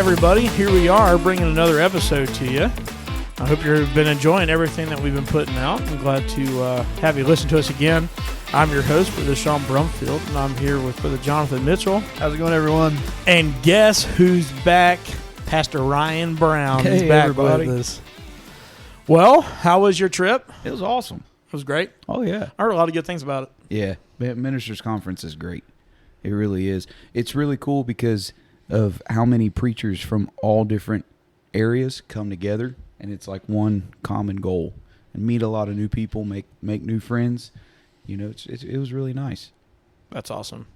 everybody. Here we are bringing another episode to you. I hope you've been enjoying everything that we've been putting out. I'm glad to have you listen to us again. I'm your host, Brother Sean Brumfield, and I'm here with Brother Jonathan Mitchell. How's it going, everyone? And guess who's back? Pastor Ryan Brown is back everybody. with us. Well, how was your trip? It was awesome. It was great. Oh, yeah. I heard a lot of good things about it. Yeah. Ministers Conference is great. It really is. It's really cool because of how many preachers from all different areas come together, and it's like one common goal. And meet a lot of new people, make new friends. You know, it was really nice. That's awesome.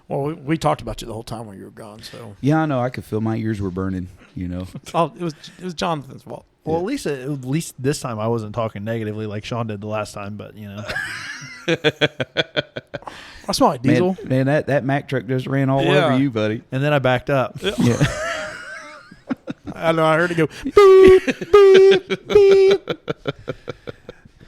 Well, we talked about you the whole time when you were gone. So Yeah, I know. I could feel my ears were burning, you know. oh, it was Jonathan's fault. Well, at least this time I wasn't talking negatively like Sean did the last time, but, you know. I smell like diesel. Man, that Mack truck just ran all over you, buddy. And then I backed up. Yeah. I know. I heard it go beep, beep.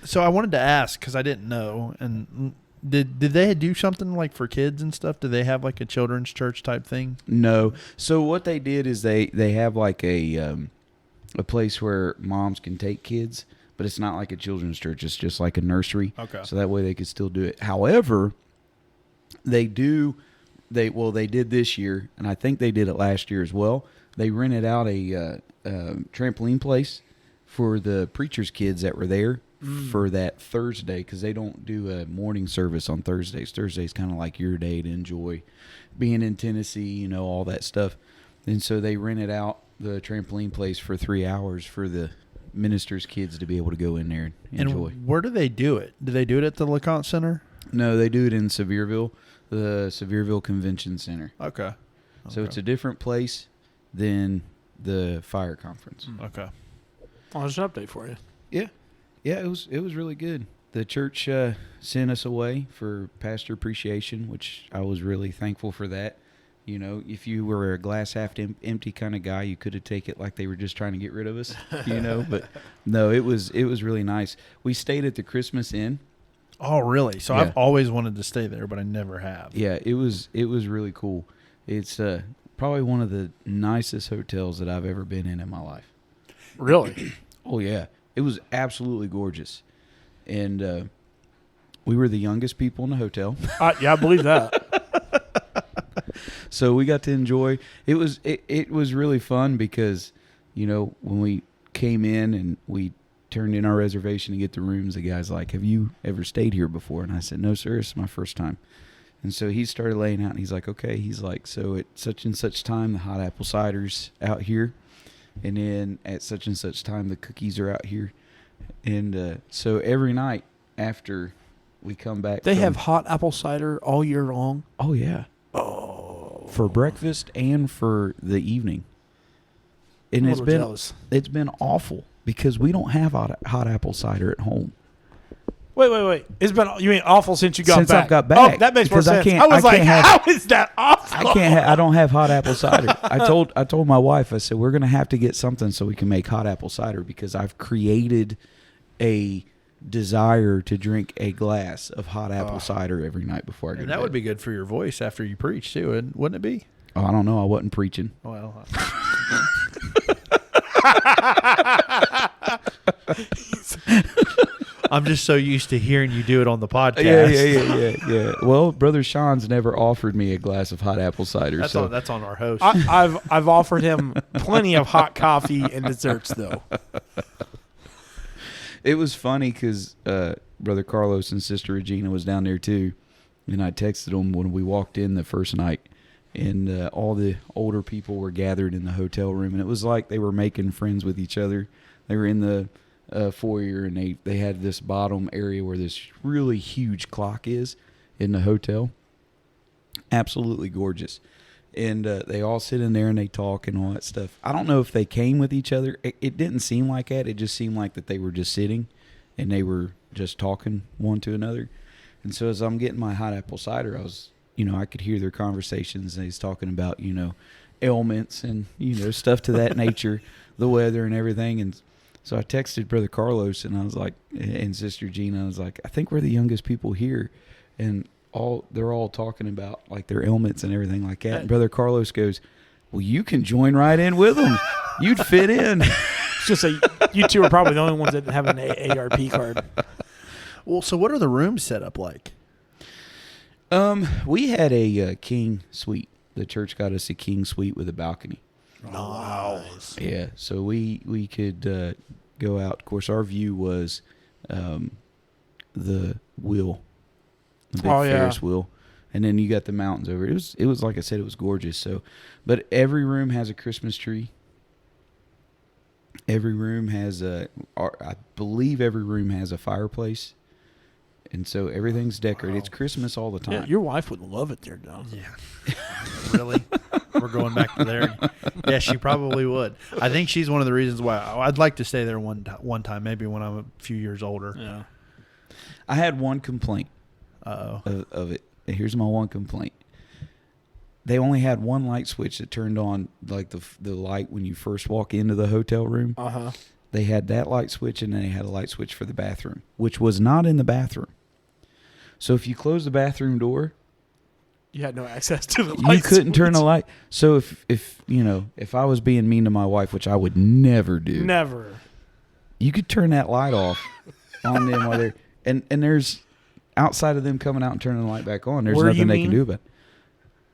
So I wanted to ask because I didn't know. And did they do something like for kids and stuff? Do they have like a children's church type thing? No. So what they did is they have like a place where moms can take kids, but it's not like a children's church. It's just like a nursery. Okay. So that way they could still do it. However, they did this year, and I think they did it last year as well. They rented out a trampoline place for the preacher's kids that were there for that Thursday, because they don't do a morning service on Thursdays. Thursday's kind of like your day to enjoy being in Tennessee, you know, all that stuff. And so they rented out the trampoline place for 3 hours for the minister's kids to be able to go in there and enjoy. And where do they do it? Do they do it at the LeConte Center? No, they do it in Sevierville, the Sevierville Convention Center. Okay. So it's a different place than the fire conference. Okay. Well, there's an update for you. Yeah, it was really good. The church sent us away for pastor appreciation, which I was really thankful for that. You know, if you were a glass half empty kind of guy, you could have taken it like they were just trying to get rid of us, you know. But no, it was really nice. We stayed at the Christmas Inn. Oh, really? So Yeah. I've always wanted to stay there, but I never have. Yeah, it was really cool. It's probably one of the nicest hotels that I've ever been in my life. Really? Oh, yeah. It was absolutely gorgeous. And we were the youngest people in the hotel. Yeah, I believe that. So we got to enjoy. It was really fun because, you know, when we came in and we turned in our reservation to get the rooms, the guy's like, "Have you ever stayed here before?" And I said, "No, sir, it's my first time." And so he started laying out, and he's like, "Okay." He's like, "So at such and such time, the hot apple cider's out here. And then at such and such time, the cookies are out here." And so every night after we come back. They have hot apple cider all year long? Oh, yeah. Oh. For breakfast and for the evening. And I'm a little jealous. It's been awful because we don't have hot apple cider at home. Wait. It's been, you mean awful since you got back? Since I've got back. Oh, that makes more Because sense. I was like, can't how is that awful? I don't have hot apple cider. I told my wife, I said, we're going to have to get something so we can make hot apple cider because I've created a desire to drink a glass of hot apple cider every night before I go to bed. And that would be good for your voice after you preach, too, wouldn't it be? Oh, I don't know. I wasn't preaching. Well, I'm just so used to hearing you do it on the podcast. Yeah. Well, Brother Sean's never offered me a glass of hot apple cider. That's on our host. I've offered him plenty of hot coffee and desserts, though. It was funny because Brother Carlos and Sister Regina was down there too, and I texted them when we walked in the first night, and all the older people were gathered in the hotel room, and it was like they were making friends with each other. They were in the foyer, and they had this bottom area where this really huge clock is in the hotel. Absolutely gorgeous. And they all sit in there and they talk and all that stuff. I don't know if they came with each other. It didn't seem like that. It just seemed like that they were just sitting and they were just talking one to another. And so as I'm getting my hot apple cider, I could hear their conversations, and he's talking about, ailments and, stuff to that nature, the weather and everything. And so I texted Brother Carlos and I was like, and Sister Gina, I was like, I think we're the youngest people here. And they're all talking about like their ailments and everything like that. And Brother Carlos goes, Well, you can join right in with them. You'd fit in. It's just you two are probably the only ones that have an AARP card. Well, so what are the rooms set up like? We had a king suite. The church got us a king suite with a balcony. Nice. Yeah, so we could go out. Of course, our view was the wheel, the big Ferris wheel, and then you got the mountains over. It was like I said, it was gorgeous. So, but every room has a Christmas tree. Every room has I believe every room has a fireplace. And so everything's decorated. It's Christmas all the time. Yeah, your wife would love it there, John. Yeah. Really? We're going back to there. Yeah, she probably would. I think she's one of the reasons why I'd like to stay there one time, maybe when I'm a few years older. Yeah. I had one complaint Uh-oh. of it. Here's my one complaint. They only had one light switch that turned on, like the light when you first walk into the hotel room. Uh-huh. They had that light switch, and then they had a light switch for the bathroom, which was not in the bathroom. So if you close the bathroom door, you had no access to the light. You couldn't switch. turn the light. So if I was being mean to my wife, which I would never do, Never. you could turn that light off on them while they're and there's outside of them coming out and turning the light back on. There's nothing they can do about it.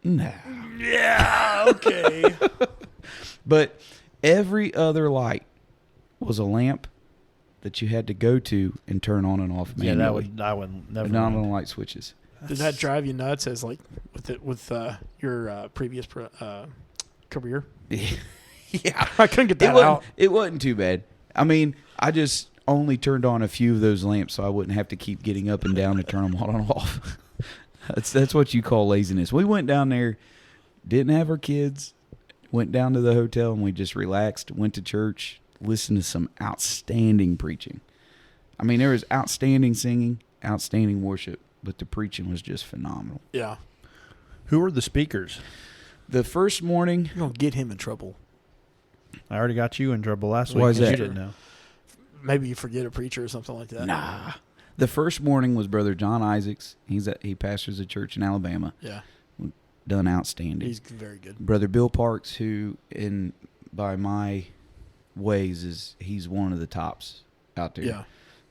No. Yeah. Okay. But every other light was a lamp that you had to go to and turn on and off manually. Yeah, I would never. Not on light switches. Did that drive you nuts as like with your previous career? Yeah. I couldn't get that out. It wasn't too bad. I mean, I just only turned on a few of those lamps so I wouldn't have to keep getting up and down to turn them on and off. That's what you call laziness. We went down there, didn't have our kids, went down to the hotel and we just relaxed, went to church, listened to some outstanding preaching. I mean, there was outstanding singing, outstanding worship, but the preaching was just phenomenal. Yeah. Who were the speakers? The first morning... You're going to get him in trouble. I already got you in trouble last week. Why is that? You didn't know. Maybe you forget a preacher or something like that. Nah. The first morning was Brother John Isaacs. He pastors a church in Alabama. Yeah. Done outstanding. He's very good. Brother Bill Parks, who by my ways he's one of the tops out there. Yeah.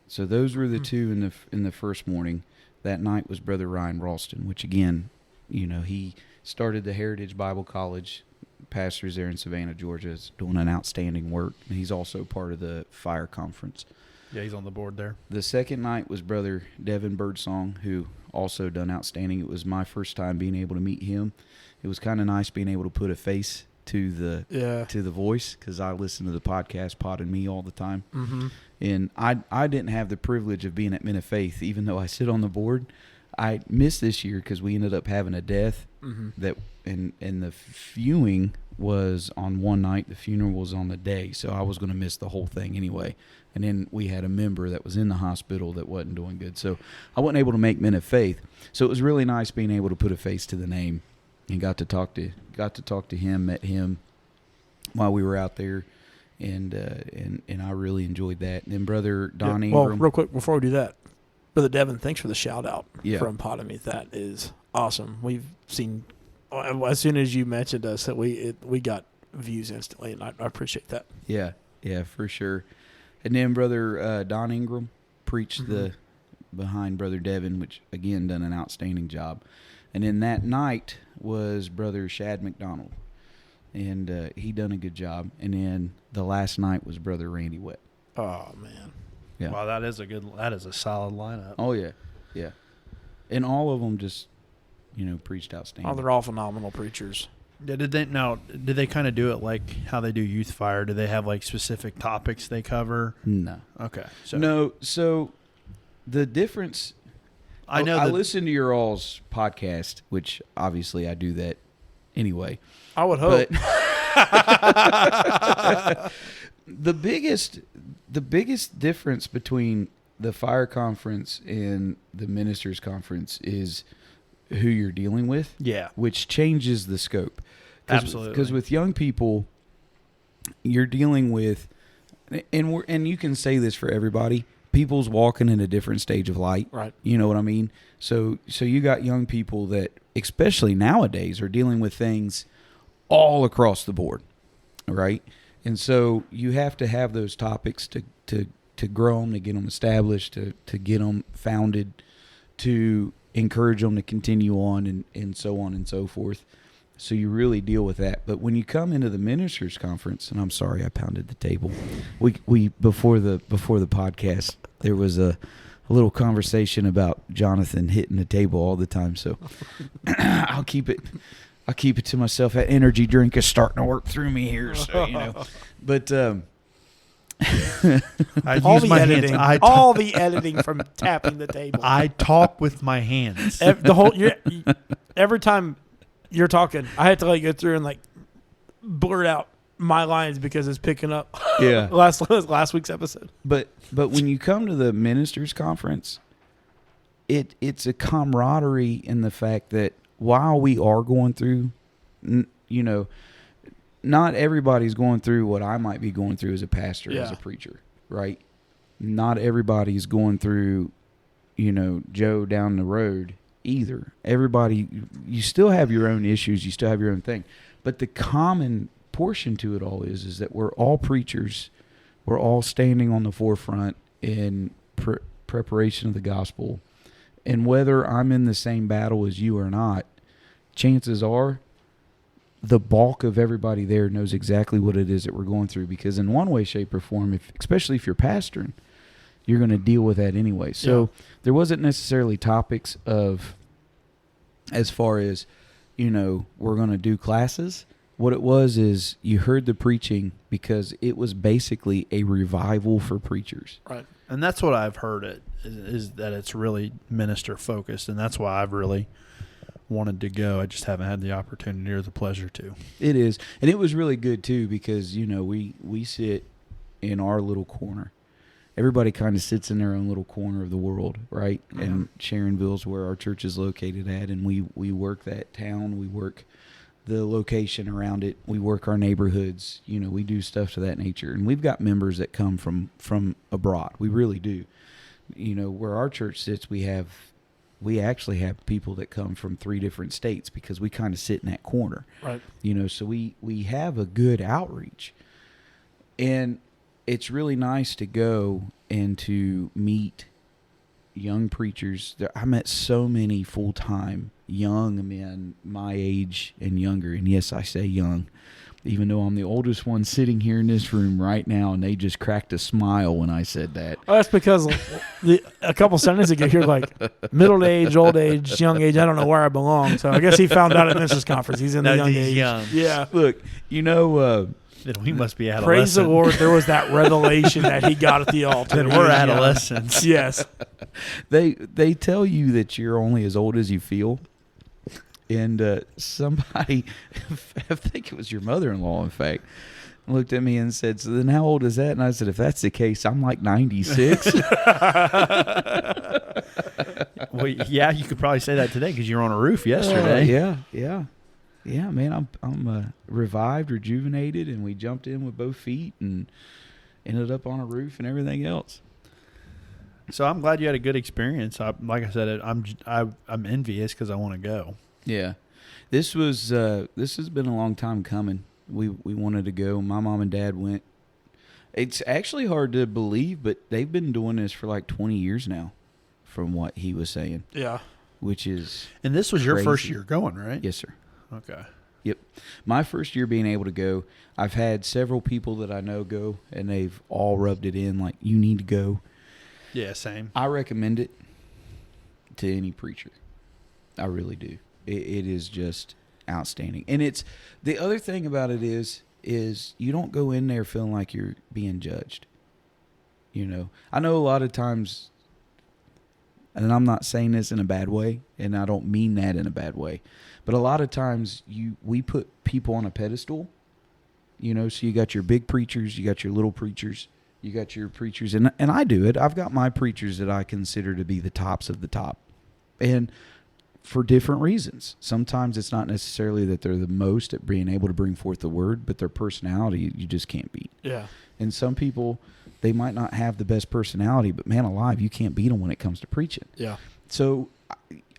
So those were the two in the first morning. That night was Brother Ryan Ralston, which again, he started the Heritage Bible College, pastors there in Savannah, Georgia, is doing an outstanding work. And he's also part of the fire conference. Yeah, he's on the board there. The second night was Brother Devin Birdsong, who also done outstanding. It was my first time being able to meet him. It was kind of nice being able to put a face to the voice, because I listen to the podcast Pod and Me all the time. Mm-hmm. And I didn't have the privilege of being at Men of Faith, even though I sit on the board. I missed this year because we ended up having a death. Mm-hmm. That and the viewing was on one night. The funeral was on the day, so I was going to miss the whole thing anyway. And then we had a member that was in the hospital that wasn't doing good, so I wasn't able to make Men of Faith. So it was really nice being able to put a face to the name, and got to talk to him, met him while we were out there, and I really enjoyed that. And then Brother Don Ingram. Well, real quick before we do that, Brother Devin, thanks for the shout out from Pod and Me. That is awesome. We've seen as soon as you mentioned us that we got views instantly, and I appreciate that. Yeah, for sure. And then Brother Don Ingram preached the behind Brother Devin, which again done an outstanding job. And then that night was Brother Shad McDonald, and he done a good job. And then the last night was Brother Randy Wett. Oh man, yeah. Wow, that is a solid lineup. Oh yeah, and all of them just preached outstanding. Oh, they're all phenomenal preachers. Yeah, did they kind of do it like how they do Youth Fire? Do they have like specific topics they cover? No. Okay. So the difference. I listen to your all's podcast, which obviously I do that anyway. I would hope. But the biggest difference between the fire conference and the ministers conference is who you're dealing with. Yeah. Which changes the scope. Absolutely. Because with young people, you're dealing with, and you can say this for everybody, people's walking in a different stage of light. Right. You know what I mean? So you got young people that, especially nowadays, are dealing with things all across the board, right? And so you have to have those topics to grow them, to get them established, to get them founded, to encourage them to continue on, and so on and so forth. So you really deal with that. But when you come into the ministers conference, and I'm sorry I pounded the table. We before the podcast, there was a little conversation about Jonathan hitting the table all the time. So I'll keep it to myself. That energy drink is starting to work through me here. So but all the editing from tapping the table. I talk with my hands. Every time you're talking, I had to go through and blurt out my lines because it's picking up. Yeah. last week's episode. But when you come to the ministers conference, it's a camaraderie in the fact that while we are going through, not everybody's going through what I might be going through as a pastor, as a preacher, right? Not everybody's going through, Joe down the road either. Everybody, you still have your own issues, you still have your own thing. But the common portion to it all is that we're all preachers. We're all standing on the forefront in preparation of the gospel. And whether I'm in the same battle as you or not, chances are the bulk of everybody there knows exactly what it is that we're going through, because in one way, shape, or form, especially if you're pastoring, you're going to deal with that anyway. So there wasn't necessarily topics of, as far as, we're going to do classes. What it was is you heard the preaching because it was basically a revival for preachers. Right. And that's what I've heard is that it's really minister focused, and that's why I've really wanted to go. I just haven't had the opportunity or the pleasure to. It is. And it was really good too, because, we sit in our little corner. Everybody kind of sits in their own little corner of the world, right? Yeah. And Sharonville's where our church is located at, and we work that town. We work the location around it. We work our neighborhoods. We do stuff to that nature. And we've got members that come from abroad. We really do. Where our church sits, we actually have people that come from 3 different states, because we kind of sit in that corner. Right. So we have a good outreach. And it's really nice to go and to meet young preachers. I met so many full-time young men my age and younger. And yes, I say young, even though I'm the oldest one sitting here in this room right now, and they just cracked a smile when I said that. Oh, that's because a couple Sundays ago, you're like middle age, old age, young age. I don't know where I belong. So I guess he found out at Mrs. Conference. He's in the young age. Young. Yeah. Look, he must be adolescent. Praise the Lord, there was that revelation that he got at the altar. Then we're adolescents. Yes. They tell you that you're only as old as you feel. And somebody, I think it was your mother-in-law, in fact, looked at me and said, "So then how old is that?" And I said, "If that's the case, I'm like 96. Well, yeah, you could probably say that today because you were on a roof yesterday. Yeah, man, I'm revived, rejuvenated, and we jumped in with both feet and ended up on a roof and everything else. So I'm glad you had a good experience. Like I said, I'm envious because I want to go. Yeah, this has been a long time coming. We wanted to go. My mom and dad went. It's actually hard to believe, but they've been doing this for like 20 years now, from what he was saying. Yeah, which is and this was crazy. Your first year going, right? Yes, sir. Okay. Yep. My first year being able to go. I've had several people that I know go, and they've all rubbed it in like, you need to go. Yeah, same. I recommend it to any preacher. I really do. It is just outstanding. And it's the other thing about it is you don't go in there feeling like you're being judged. I know a lot of times, and I'm not saying this in a bad way, and I don't mean that in a bad way, but a lot of times we put people on a pedestal, so you got your big preachers, you got your little preachers, you got your preachers, and I do it. I've got my preachers that I consider to be the tops of the top. And for different reasons. Sometimes it's not necessarily that they're the most at being able to bring forth the word, but their personality you just can't beat. Yeah. And some people, they might not have the best personality, but man alive, you can't beat them when it comes to preaching. Yeah. So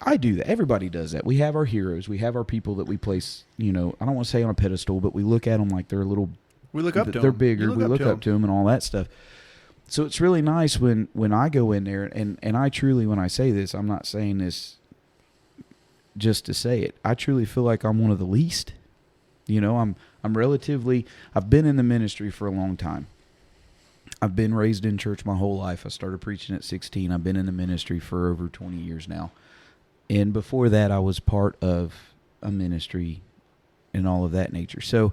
I do that. Everybody does that. We have our heroes. We have our people that we place, I don't want to say on a pedestal, but we look at them like they're a little. We look up to them. They're bigger. We look up to them and all that stuff. So it's really nice when I go in there, and I truly, when I say this, I'm not saying this just to say it. I truly feel like I'm one of the least. I'm relatively. I've been in the ministry for a long time. I've been raised in church my whole life. I started preaching at 16. I've been in the ministry for over 20 years now. And before that, I was part of a ministry and all of that nature. So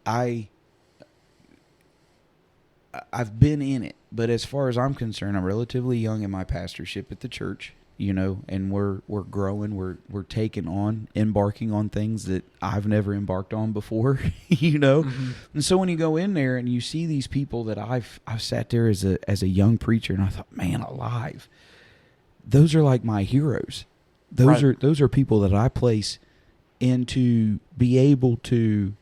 I've been in it. But as far as I'm concerned, I'm relatively young in my pastorship at the church, and we're growing. We're taking on, embarking on things that I've never embarked on before, Mm-hmm. And so when you go in there and you see these people that I've sat there as a young preacher, and I thought, man, alive. Those are like my heroes. Those are people that I place in to be able to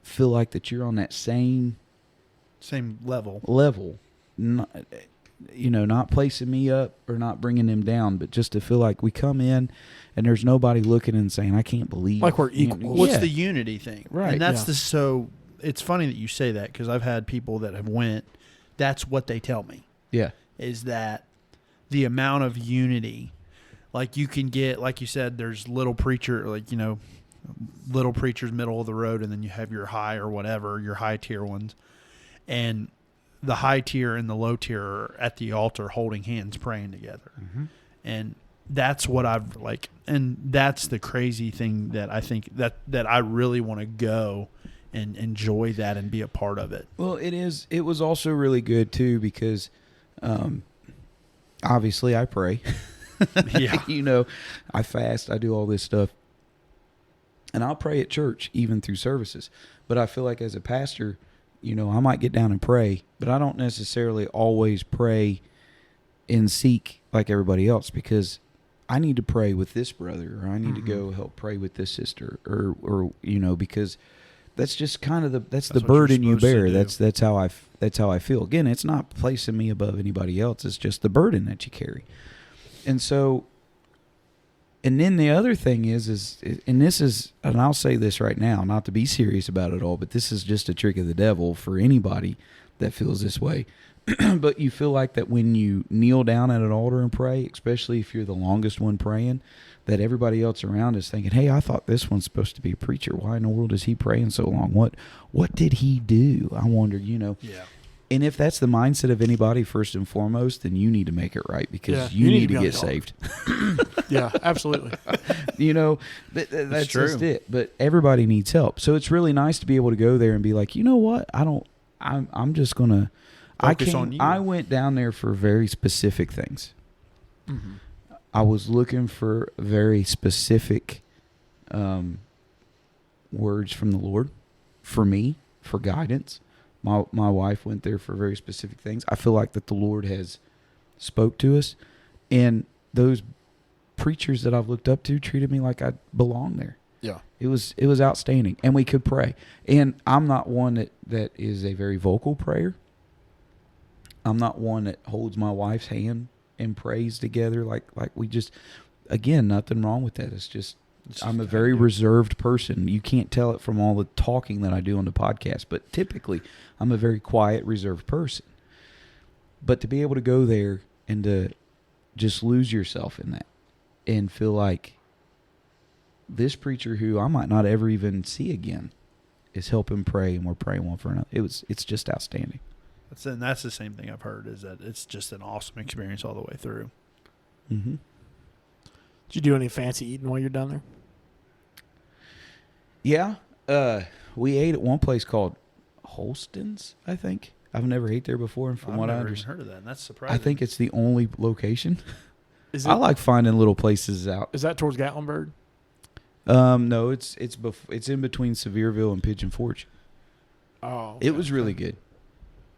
feel like that you're on that same level. Not placing me up or not bringing them down, but just to feel like we come in and there's nobody looking and saying, I can't believe. Like we're equal. What's the unity thing? Right. And that's it's funny that you say that, because I've had people that have went, that's what they tell me. Yeah. Is that the amount of unity, like you can get, like you said, there's little preachers, middle of the road, and then you have your high or whatever, your high tier ones. And the high tier and the low tier are at the altar holding hands, praying together. Mm-hmm. And that's what I've and that's the crazy thing that I think that I really want to go and enjoy that and be a part of it. Well, it was also really good too, because, obviously I pray, yeah. I fast, I do all this stuff, and I'll pray at church even through services. But I feel like as a pastor, I might get down and pray, but I don't necessarily always pray and seek like everybody else, because I need to pray with this brother, or I need mm-hmm. to go help pray with this sister, or because that's just kind of that's the burden you bear. That's how I feel. Again, it's not placing me above anybody else. It's just the burden that you carry. And so, and then the other thing is, and I'll say this right now, not to be serious about it all, but this is just a trick of the devil for anybody that feels this way. But you feel like that when you kneel down at an altar and pray, especially if you're the longest one praying, that everybody else around is thinking, hey, I thought this one's supposed to be a preacher. Why in the world is he praying so long? What did he do? I wonder, Yeah. And if that's the mindset of anybody, first and foremost, then you need to make it right, because you need to get saved. Yeah, absolutely. That's just it. But everybody needs help. So it's really nice to be able to go there and be like, you know what? I'm just going to focus on you. I went down there for very specific things. Mm-hmm. I was looking for very specific words from the Lord for me, for guidance. My wife went there for very specific things. I feel like that the Lord has spoke to us, and those preachers that I've looked up to treated me like I belonged there. Yeah. It was outstanding, and we could pray. And I'm not one that is a very vocal prayer. I'm not one that holds my wife's hand and prays together like we just, again, nothing wrong with that. It's just I'm a very reserved person. You can't tell it from all the talking that I do on the podcast, but typically I'm a very quiet, reserved person. But to be able to go there and to just lose yourself in that and feel like this preacher who I might not ever even see again is helping pray, and we're praying one for another. It's just outstanding. That's the same thing I've heard, is that it's just an awesome experience all the way through. Mm-hmm. Did you do any fancy eating while you're down there? Yeah. We ate at one place called Holston's, I think. I've never ate there before, and from what I understand, heard of that, and that's surprising. I think it's the only location. I like finding little places out. Is that towards Gatlinburg? No, it's in between Sevierville and Pigeon Forge. Oh, okay. It was really good.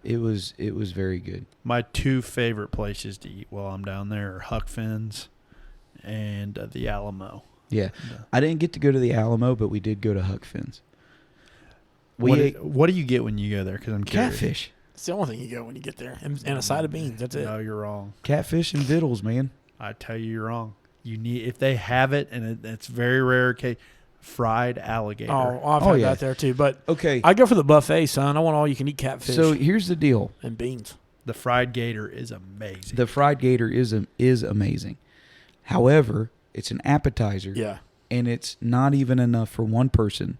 It was very good. My two favorite places to eat while I'm down there are Huck Finn's and the Alamo. Yeah. I didn't get to go to the Alamo, but we did go to Huck Finn's. What do you get when you go there? Because I'm curious. Catfish. It's the only thing you get when you get there, and a side of beans. That's it. No, you're wrong. Catfish and vittles, man. I tell you, you're wrong. You need if they have it, and it's very rare case. Fried alligator. Oh, I've had that there too. But Okay. I go for the buffet, son. I want all you can eat catfish. So here's the deal. And beans. The fried gator is amazing. The fried gator is amazing. However, it's an appetizer. Yeah. And it's not even enough for one person.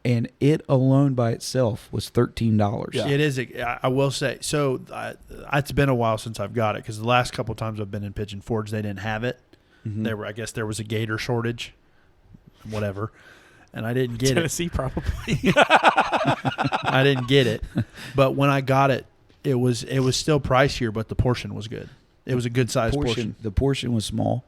And it alone by itself was $13. Yeah. It is. I will say. So it's been a while since I've got it because the last couple of times I've been in Pigeon Forge, they didn't have it. Mm-hmm. I guess there was a gator shortage, whatever, and I didn't get Tennessee, probably. I didn't get it, but when I got it, it was still pricier, but the portion was good. It was a good sized portion. The portion was small.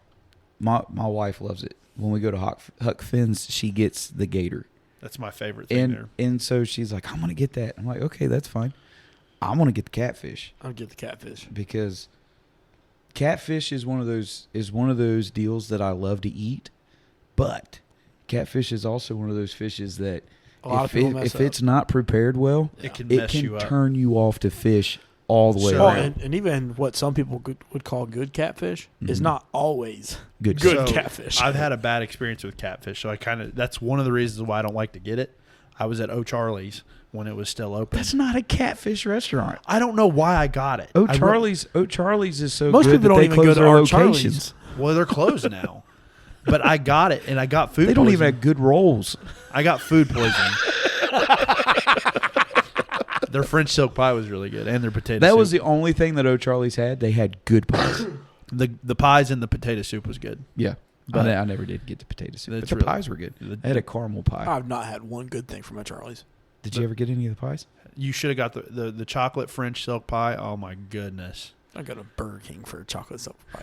My wife loves it. When we go to Huck Finn's, she gets the gator. That's my favorite thing there. And so she's like, I'm going to get that. I'm like, okay, that's fine. I'm going to get the catfish. I'll get the catfish. Because catfish is one of those deals that I love to eat. But catfish is also one of those fishes that if it's not prepared well, it can it mess can you up. turn you off to fish all the way Sure. around. And even what some people would call good catfish is not always Good good So, catfish. I've had a bad experience with catfish, so that's one of the reasons why I don't like to get it. I was at O'Charlie's when it was still open. That's not a catfish restaurant. I don't know why I got it. O'Charlie's is so Most good people that don't they even close go to their our locations. Well, they're closed now. But I got it, and I got food They don't poisoning. even have good rolls. I got food poisoning. Their French silk pie was really good, and their potato That soup. was the only thing that O'Charlie's had. They had good pies. The pies and the potato soup was good. Yeah. But I never did get the potato soup. But That's the really- pies were good. I had a caramel pie. I've not had one good thing from a Charlie's. Did you ever get any of the pies? You should have got the chocolate French silk pie. Oh my goodness! I go to Burger King for a chocolate silk pie.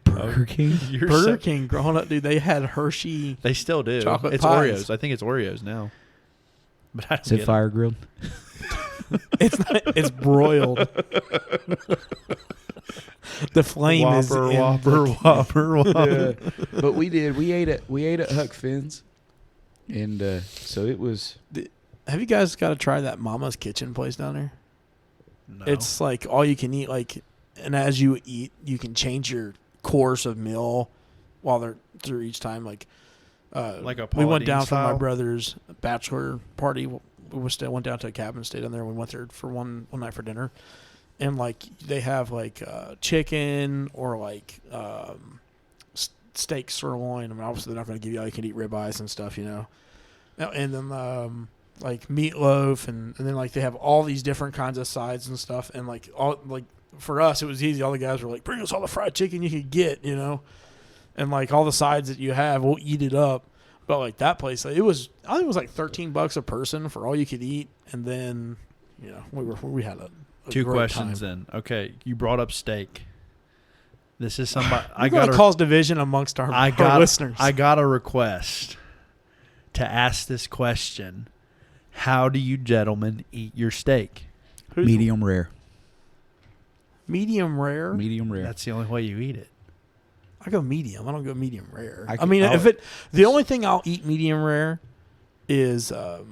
Burger King? Burger King, growing up, dude, they had Hershey. They still do. Chocolate it's pies. Oreos. I think it's Oreos now. But I don't Is it get fire grilled? It's not. It's broiled. The flame is in Whopper. Yeah. But we did. We ate at Huck Finn's. And so it was. Have you guys got to try that Mama's Kitchen place down there? No. It's like all you can eat. And as you eat, you can change your course of meal while they're through each time. Like a we went Paula down Deen for my style? brother bachelor party. We went down to a cabin, stayed down there. We went there for one night for dinner, and they have chicken or steak sirloin. I mean, obviously they're not going to give you all you can eat ribeyes and stuff, and then meatloaf, and then they have all these different kinds of sides and stuff, and for us it was easy. All the guys were like, bring us all the fried chicken you could get, and all the sides that you have, we'll eat it up. But that place, I think it was $13 a person for all you could eat, and then we had a Two great questions time. then. Okay, you brought up steak. This is somebody I got to cause division amongst our listeners. I got a request to ask this question. How do you gentlemen eat your steak? Medium rare. Medium rare. Medium rare. That's the only way you eat it. I go medium. I don't go medium rare. I'll- The only thing I'll eat medium rare is what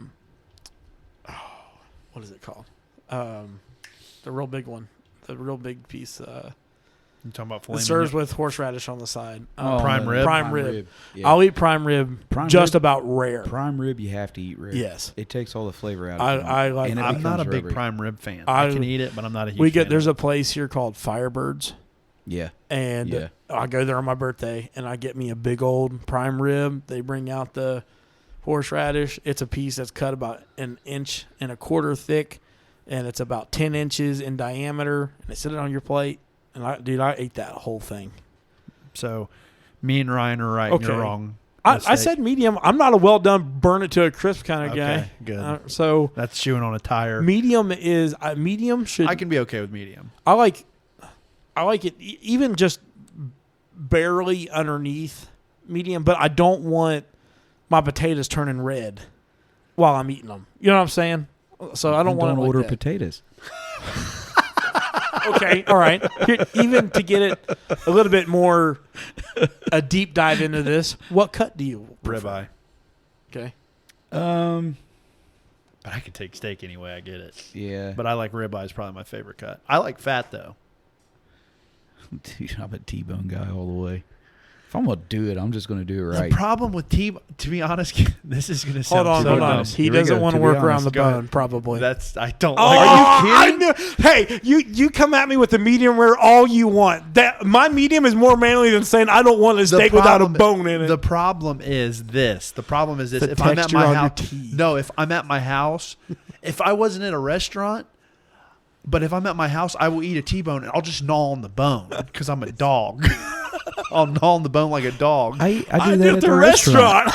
is it called? The real big one, the real big piece. You talking about It filet serves mignon? with horseradish on the side. prime rib? Prime rib. Yeah. I'll eat prime rib. Prime Just rib? about rare. Prime rib, you have to eat rare. Yes. It takes all the flavor out I- of it. I like- And it I'm not a becomes big rubbery. prime rib fan. I- I can eat it, but I'm not a huge fan. There's a place here called Firebirds, Yeah. and Yeah. I go there on my birthday, and I get me a big old prime rib. They bring out the horseradish. It's a piece that's cut about 1.25 inches thick, and it's about 10 inches in diameter. And they sit it on your plate, and I ate that whole thing. So, me and Ryan are right. And Okay. you're wrong. I said medium. I'm not a well done, burn it to a crisp kind of Okay, guy. good. So That's chewing on a tire. medium is medium should. I can be okay with medium. I like it even just barely underneath medium, but I don't want my potatoes turning red while I'm eating them. You know what I'm saying? So I don't want to order like that. potatoes. Okay, all right. Even to get it a little bit more a deep dive into this, what cut do you prefer? Ribeye. Okay. But I can take steak anyway. I get it. Yeah. But I like ribeye is probably my favorite cut. I like fat though. Dude, I'm a T-bone guy all the way. If I'm gonna do it, I'm just gonna do it right. The problem with to be honest, this is gonna sound Hold on. dumb. He Here we doesn't go. want to To be work around honest, the go ahead. bone, probably. I don't Oh, like. I knew. Hey, you come at me with the medium rare all you want. That my medium is more manly than saying I don't want a steak without a bone in it. The problem is this. The If I'm at texture my on your house, teeth. no. If I'm at my house, if I wasn't at a restaurant, but if I'm at my house, I will eat a T-bone and I'll just gnaw on the bone because I'm a dog. I'll gnaw on the bone like a dog. I do that at the restaurant.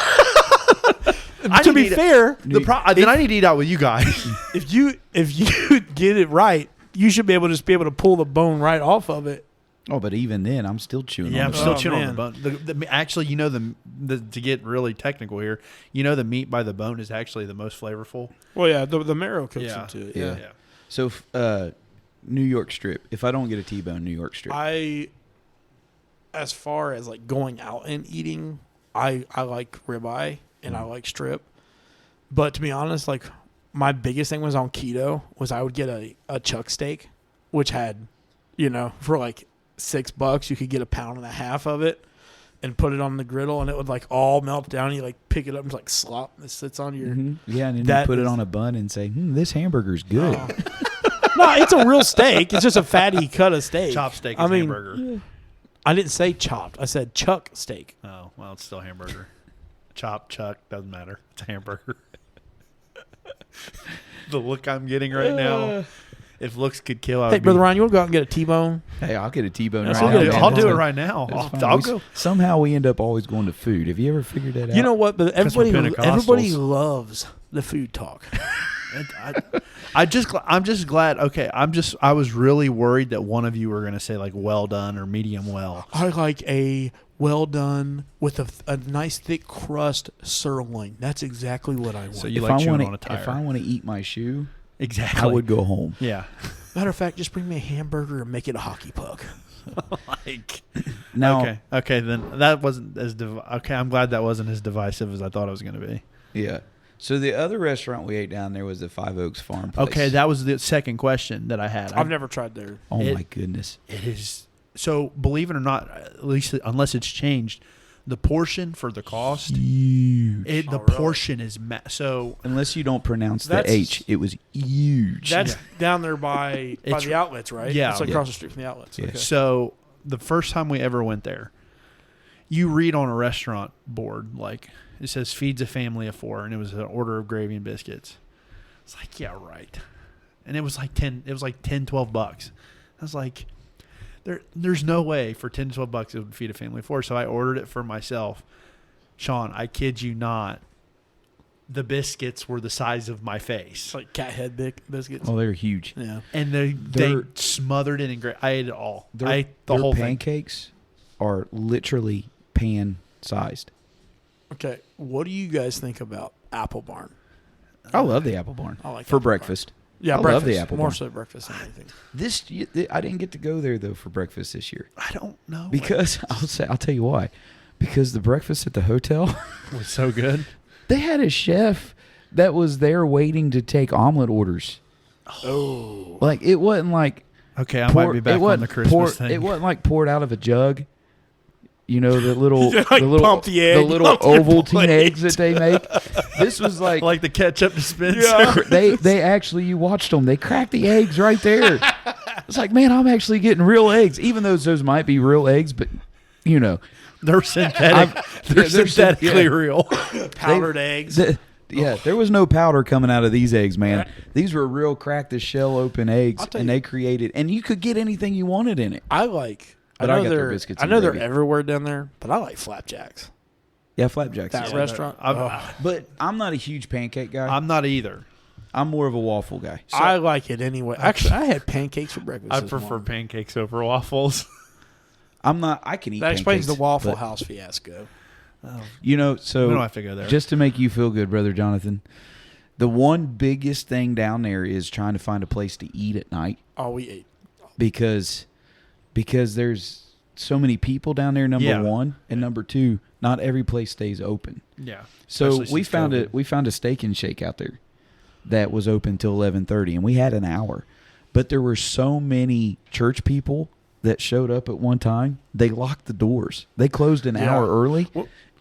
I To need be to eat fair, then I need to eat out with you guys. if you get it right, you should be able to pull the bone right off of it. Oh, but even then, I'm still chewing. Yeah, on I'm the still Oh, chewing on man. the bone. Actually, to get really technical here, the meat by the bone is actually the most flavorful. Well, yeah, the marrow cooks Yeah. into it. Yeah. Yeah. So, New York strip. If I don't get a T-bone, New York strip. As far as like going out and eating, I like ribeye and I like strip. But to be honest, like my biggest thing was on keto was I would get a chuck steak, which had, for like $6 you could get 1.5 pounds of it and put it on the griddle and it would like all melt down. You like pick it up and like slop. It sits on your. Mhm. Yeah, and then That you put it is- on a bun and say, "This hamburger's good." Oh. No, it's a real steak. It's just a fatty cut of steak. Chop steak I is mean, hamburger. I didn't say chopped. I said chuck steak. Oh, well, it's still hamburger. Chop, chuck, doesn't matter. It's a hamburger. The look I'm getting right now, if looks could kill, I would Hey, Brother Ryan, you want to go out and get a T-bone? Hey, I'll get a T-bone That's right what now. it is. I'll man. do it That's right now. fine. I'll We- go. Somehow we end up always going to food. Have you ever figured that out? You know what? But everybody Pentecostals. loves the food talk. I'm just glad. Okay, I was really worried that one of you were going to say like well done or medium well. I like a well done with a nice thick crust sirloin. That's exactly what I want. So you like chewing on a tire. If I want to eat my shoe, Exactly. I would go home. Yeah. Matter of fact, just bring me a hamburger and make it a hockey puck. Like. Now, Okay. Then that wasn't as okay. I'm glad that wasn't as divisive as I thought it was going to be. yeah. So the other restaurant we ate down there was the Five Oaks Farm place. Okay, that was the second question that I had. I've never tried there. Oh it- my goodness. It is so. Believe it or not, at least unless it's changed, the portion for the cost, Huge. the Oh, really? portion is so. Unless you don't pronounce the That's- H, it was huge. That's down there by It's- the outlets, right? yeah. It's like Yeah. across the street from the outlets. Yeah. Okay. So the first time we ever went there, you read on a restaurant board like it says feeds a family of 4, and it was an order of gravy and biscuits. It's like, yeah, right. And it was like $10-$12. I was like, there's no way for $10 to $12 it would feed a family of 4. So I ordered it for myself. Sean, I kid you not, the biscuits were the size of my face. It's like cat head biscuits. Oh, they're huge. Yeah. And they They're- smothered it in gravy. I ate it all. Their, I ate the their whole thing. pancakes are literally pan-sized. Okay. What do you guys think about Apple Barn? I love the Apple Barn I like for Apple Barn. breakfast. Yeah, I love breakfast. the Apple More Barn. so breakfast than anything. I didn't get to go there though for breakfast this year I don't know. because I'll tell you why. Because the breakfast at the hotel, It was so good. they had a chef that was there waiting to take omelet orders. Oh. Like it wasn't like Okay, I might be back on the Christmas thing. It wasn't like poured out of a jug. You know the little, Like the little, pump the egg, the little pump your Ovaltine plate. eggs that they make. This was like, like the ketchup dispenser. Yeah. they actually, you watched them. They cracked the eggs right there. It's like, man, I'm actually getting real eggs, even though those might be real eggs, but you know, They're synthetic. They're they're synthetically yeah. real. Powdered eggs. yeah, there was no powder coming out of these eggs, man. These were real crack the shell open eggs, I'll tell and you- they created, and you could get anything you wanted in it. I like. But I I know got their they're. biscuits I and know they're gravy. everywhere down there, but I like flapjacks. Yeah, flapjacks. That is- restaurant. But I'm not a huge pancake guy. I'm not either. I'm more of a waffle guy. I like it anyway. Actually, I had pancakes for breakfast. I this prefer morning. pancakes over waffles. I'm not. I can eat. That explains the pancakes, Waffle but, House fiasco. You know, We so don't have to go there. just to make you feel good, brother Jonathan, the one biggest thing down there is trying to find a place to eat at night All we ate. because there's so many people down there. Number Yeah. one, and number two, not every place stays open. yeah. So Especially we since found COVID. we found a steak and shake out there that was open till 11:30, and we had an hour. But there were so many church people that showed up at one time, they locked the doors. They closed an hour early,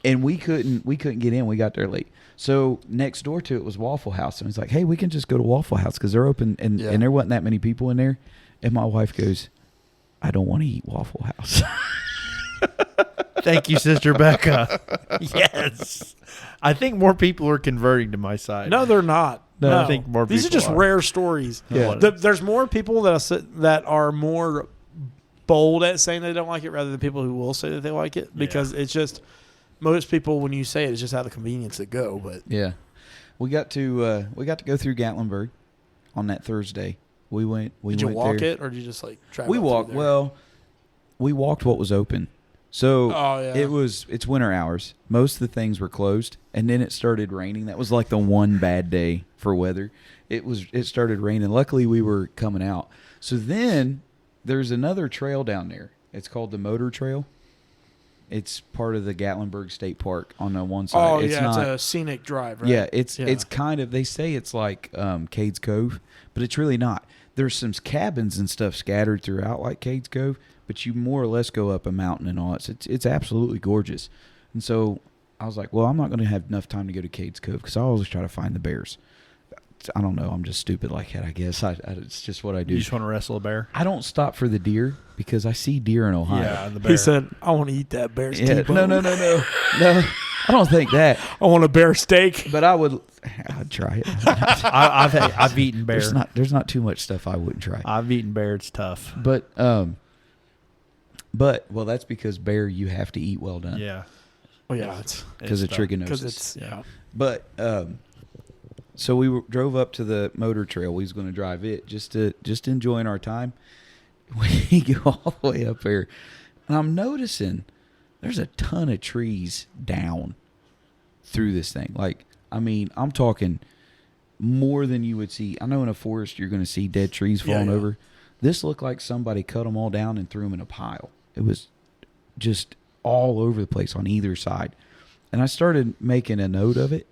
and we couldn't get in. We got there late. So next door to it was Waffle House, and he's like, "Hey, we can just go to Waffle House because they're open." And there wasn't that many people in there. And my wife goes, "I don't want to eat Waffle House." Thank you, Sister Becca. Yes. I think more people are converting to my side. No, they're not. No, I think more people These are just rare stories. Yeah. There's more people that are more bold at saying they don't like it rather than people who will say that they like it, because it's just most people, when you say it, it's just out of convenience to go. But yeah, we got to go through Gatlinburg on that Thursday. We went. Did you went walk there. it or did you just like drive? We up walked. through there? Well, we walked what was open. So yeah. it's winter hours. Most of the things were closed, and then it started raining. That was like the one bad day for weather. It started raining. Luckily, we were coming out. So then there's another trail down there. It's called the Motor Trail. It's part of the Gatlinburg State Park on the one side. Oh, it's yeah, not, it's a scenic drive, right? Yeah, it's kind of, they say it's like Cades Cove, but it's really not. There's some cabins and stuff scattered throughout like Cades Cove, but you more or less go up a mountain and all that. It's absolutely gorgeous. And so I was like, well, I'm not going to have enough time to go to Cades Cove because I always try to find the bears. I don't know. I'm just stupid like that, I guess. It's just what I do. You just want to wrestle a bear? I don't stop for the deer because I see deer in Ohio. Yeah, the bear. He said, I want to eat that bear steak. No. No, I don't think that. I want a bear steak. But I'd try it. I've eaten bear. There's not too much stuff I wouldn't try. I've eaten bear. It's tough. But that's because bear you have to eat well done. Yeah. Well, yeah, it's because of trichinosis. because it's But so we drove up to the motor trail. We was going to drive it just enjoying our time. We go all the way up there, and I'm noticing there's a ton of trees down through this thing. Like, I mean, I'm talking more than you would see. I know in a forest you're going to see dead trees falling over. This looked like somebody cut them all down and threw them in a pile. It was just all over the place on either side. And I started making a note of it.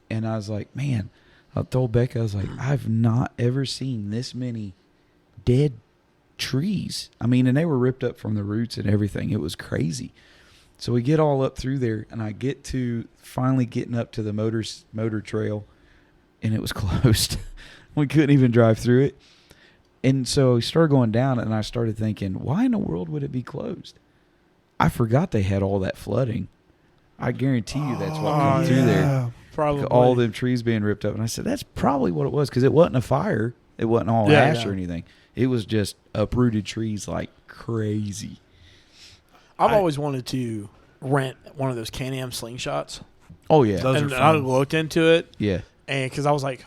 And I was like, man, I told Becca, I was like, I've not ever seen this many dead trees. I mean, and they were ripped up from the roots and everything. It was crazy. So we get all up through there, and I get to finally getting up to the motor trail, and it was closed. We couldn't even drive through it. And so we started going down, and I started thinking, why in the world would it be closed? I forgot they had all that flooding. I guarantee you that's what came through there. Probably. All them trees being ripped up. And I said, that's probably what it was, because it wasn't a fire. It wasn't all ash or anything. It was just uprooted trees like crazy. I've always wanted to rent one of those Can-Am slingshots. Oh, yeah. Those are And fun. I looked into it. Yeah. And because I was like,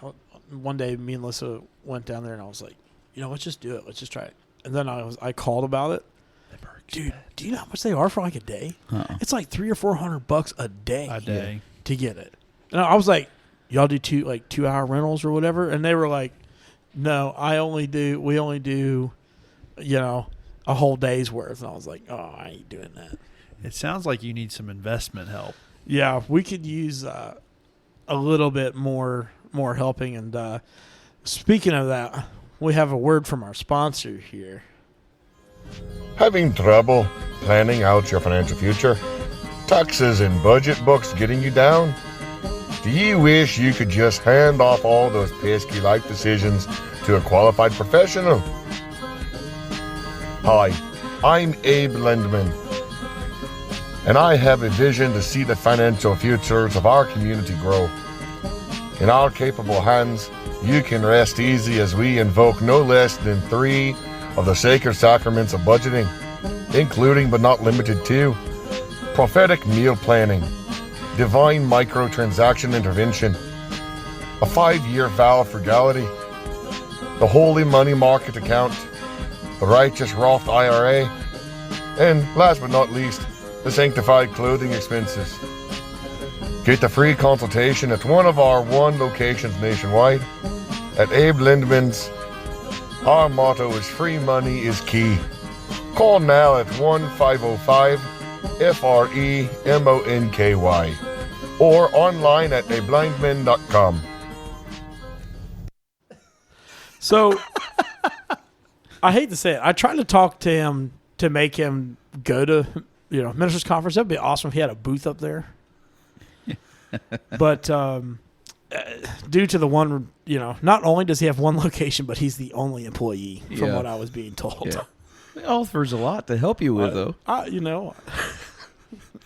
one day me and Lissa went down there and I was like, let's just do it. Let's just try it. And then I called about it. Dude, do you know how much they are for like a day? Uh-uh. It's like $300 or $400 a day. A day. To get it. And I was like, y'all do 2-hour rentals or whatever? And they were like, no, we only do, a whole day's worth. And I was like, oh, I ain't doing that. It sounds like you need some investment help. Yeah, we could use a little bit more helping. And speaking of that, we have a word from our sponsor here. Having trouble planning out your financial future? Taxes and budget books getting you down? Do you wish you could just hand off all those pesky life decisions to a qualified professional? Hi, I'm Abe Lindman, and I have a vision to see the financial futures of our community grow. In our capable hands, you can rest easy as we invoke no less than 3 of the sacred sacraments of budgeting, including but not limited to prophetic meal planning, divine microtransaction intervention, a 5-year vow of frugality, the holy money market account, the righteous Roth IRA, and last but not least, the sanctified clothing expenses. Get the free consultation at one of our 1 locations nationwide at Abe Lindman's. Our motto is free money is key. Call now at 1-505-FREMONKY or online at ablindman.com. So I hate to say it. I tried to talk to him to make him go to, Ministers Conference. That'd be awesome if he had a booth up there. But due to the one, not only does he have one location, but he's the only employee from what I was being told. Yeah. It offers a lot to help you with, though.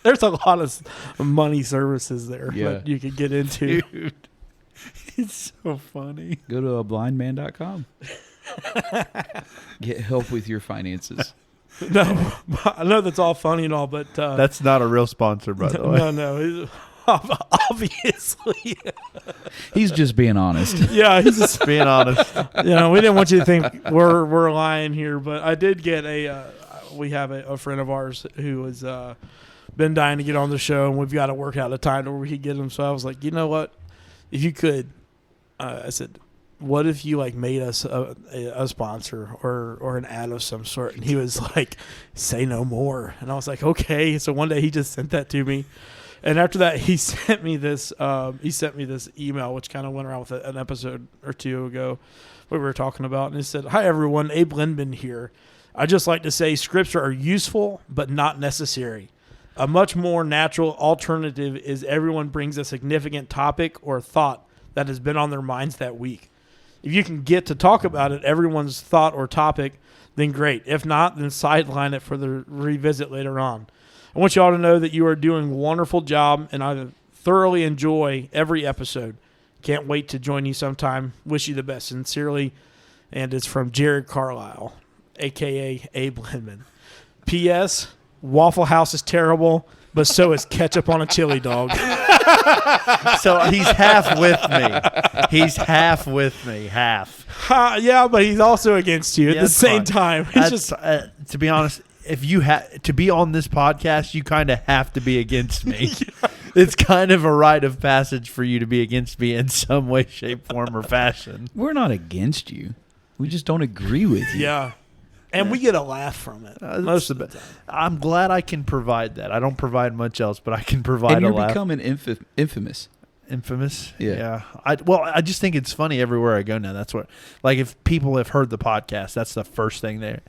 There's a lot of money services there Yeah. that you could get into. Dude, it's so funny. Go to ablindman.com. Get help with your finances. No, I know that's all funny and all, but That's not a real sponsor, by the way. no, obviously. He's just being honest. Yeah, he's just Being honest. we didn't want you to think we're lying here, but I did get we have a friend of ours who has been dying to get on the show, and we've got to work out a time where we could get him. So I was like, you know what, if you could, I said, what if you made us a sponsor or an ad of some sort? And he was like, say no more. And I was like, okay. So one day he just sent that to me. And after that, he sent me this email, which kind of went around with an episode or two ago we were talking about. And he said, hi, everyone. Abe Lindman here. I just like to say scripts are useful, but not necessary. A much more natural alternative is everyone brings a significant topic or thought that has been on their minds that week. If you can get to talk about it, everyone's thought or topic, then great. If not, then sideline it for the revisit later on. I want you all to know that you are doing a wonderful job, and I thoroughly enjoy every episode. Can't wait to join you sometime. Wish you the best. Sincerely, and it's from Jared Carlisle, a.k.a. Abe Lindman. P.S. Waffle House is terrible, but so is ketchup on a chili dog. So he's half with me. He's half with me. Half. Yeah, but he's also against you at the that's same fine. time. That's, It's just to be honest, if you to be on this podcast, you kind of have to be against me. It's kind of a rite of passage for you to be against me in some way, shape, form, or fashion. We're not against you. We just don't agree with you. yeah. And we get a laugh from it most of the time. I'm glad I can provide that. I don't provide much else, but I can provide And a you're laugh. becoming infamous. Infamous. Yeah. I just think it's funny everywhere I go now. That's what, if people have heard the podcast, that's the first thing there.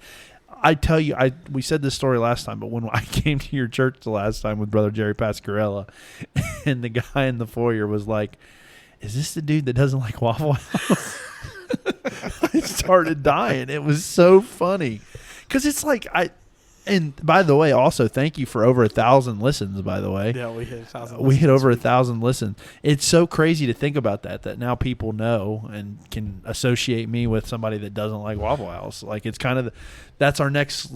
I tell you, we said this story last time, but when I came to your church the last time with Brother Jerry Pascarella, and the guy in the foyer was like, "Is this the dude that doesn't like Waffle House?" I started dying. It was so funny because it's and by the way, also thank you for over 1,000 listens. By the way, Yeah, we hit 1,000. we hit over 1,000 listens. It's so crazy to think about that now people know and can associate me with somebody that doesn't like Waffle House. It's kind of that's our next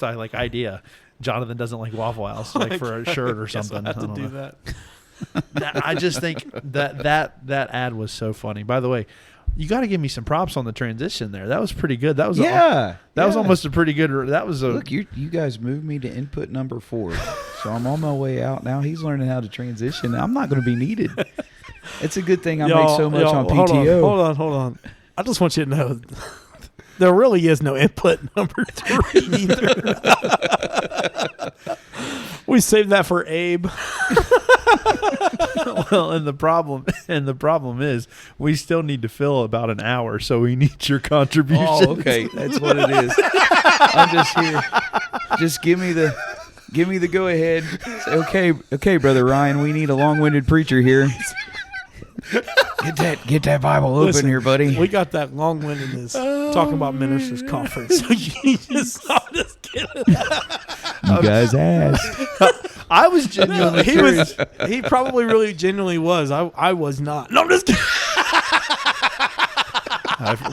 idea. Jonathan doesn't like Waffle House, for a shirt or something. I have to don't do know. that. I just think that ad was so funny. By the way, you got to give me some props on the transition there. That was pretty good. That was was almost a pretty good. That was a Look. You guys moved me to input number 4, so I'm on my way out now. He's learning how to transition. I'm not going to be needed. It's a good thing I make so much on PTO. Hold on. I just want you to know there really is no input number 3 either. We saved that for Abe. well, and the problem is we still need to fill about an hour, so we need your contribution. Oh, okay, that's what it is. I'm just here. Just give me the go ahead. Say, okay, Brother Ryan, we need a long-winded preacher here. Get that Bible open here, buddy. We got that long-windedness talking about Ministers Conference. So you just kidding. You guys asked. I was genuinely curious. He probably really genuinely was. I was not. No, I'm just kidding.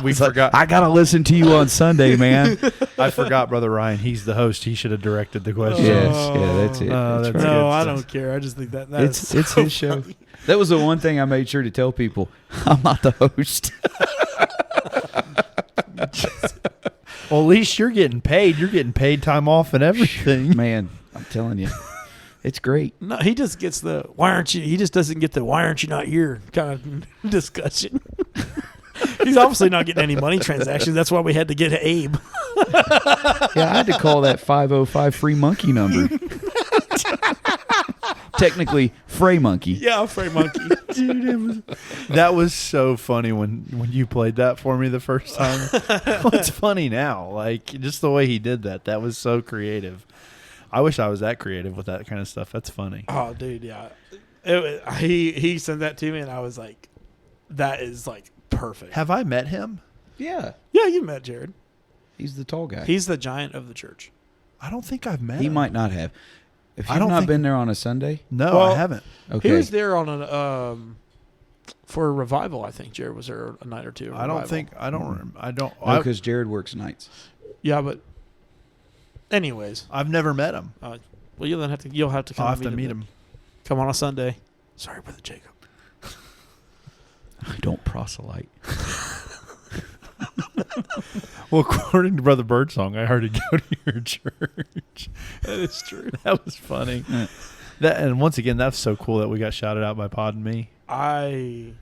We forgot. I gotta listen to you on Sunday, man. I forgot, Brother Ryan. He's the host. He should have directed the question. Yes, that's it. That's That's good right. No, I stuff. don't care. I just think that It's is so his show. funny. That was the one thing I made sure to tell people. I'm not the host. Well, at least you're getting paid. You're getting paid time off and everything. Man, I'm telling you, it's great. No, he just gets the why aren't you? He just doesn't get the why aren't you not here kind of discussion. He's obviously not getting any money transactions. That's why we had to get Abe. Yeah, I had to call that 505 free monkey number. Technically, Frey Monkey. Yeah, Frey Monkey. Dude, that was so funny when you played that for me the first time. It's funny now, like just the way he did that. That was so creative. I wish I was that creative with that kind of stuff. That's funny. Oh, dude, yeah. He sent that to me, and I was like, that is like perfect. Have I met him? Yeah. Yeah, you met Jared. He's the tall guy. He's the giant of the church. I don't think I've met He him. might not have. If I you've don't not think- been there on a Sunday, No, Well, I haven't. okay. He was there on a for a revival. I think Jared was there a night or two. I don't revival. think. I don't. Rem- I don't. No, because Jared works nights. Yeah, but anyways, I've never met him. well, you'll have to come. I'll have and to meet then. him. Come on a Sunday. Sorry, Brother Jacob. I don't proselyte. Well, according to Brother Birdsong, I heard it go to your church. That is true. That was funny. Yeah. That and once again, that's so cool that we got shouted out by Pod and Me. I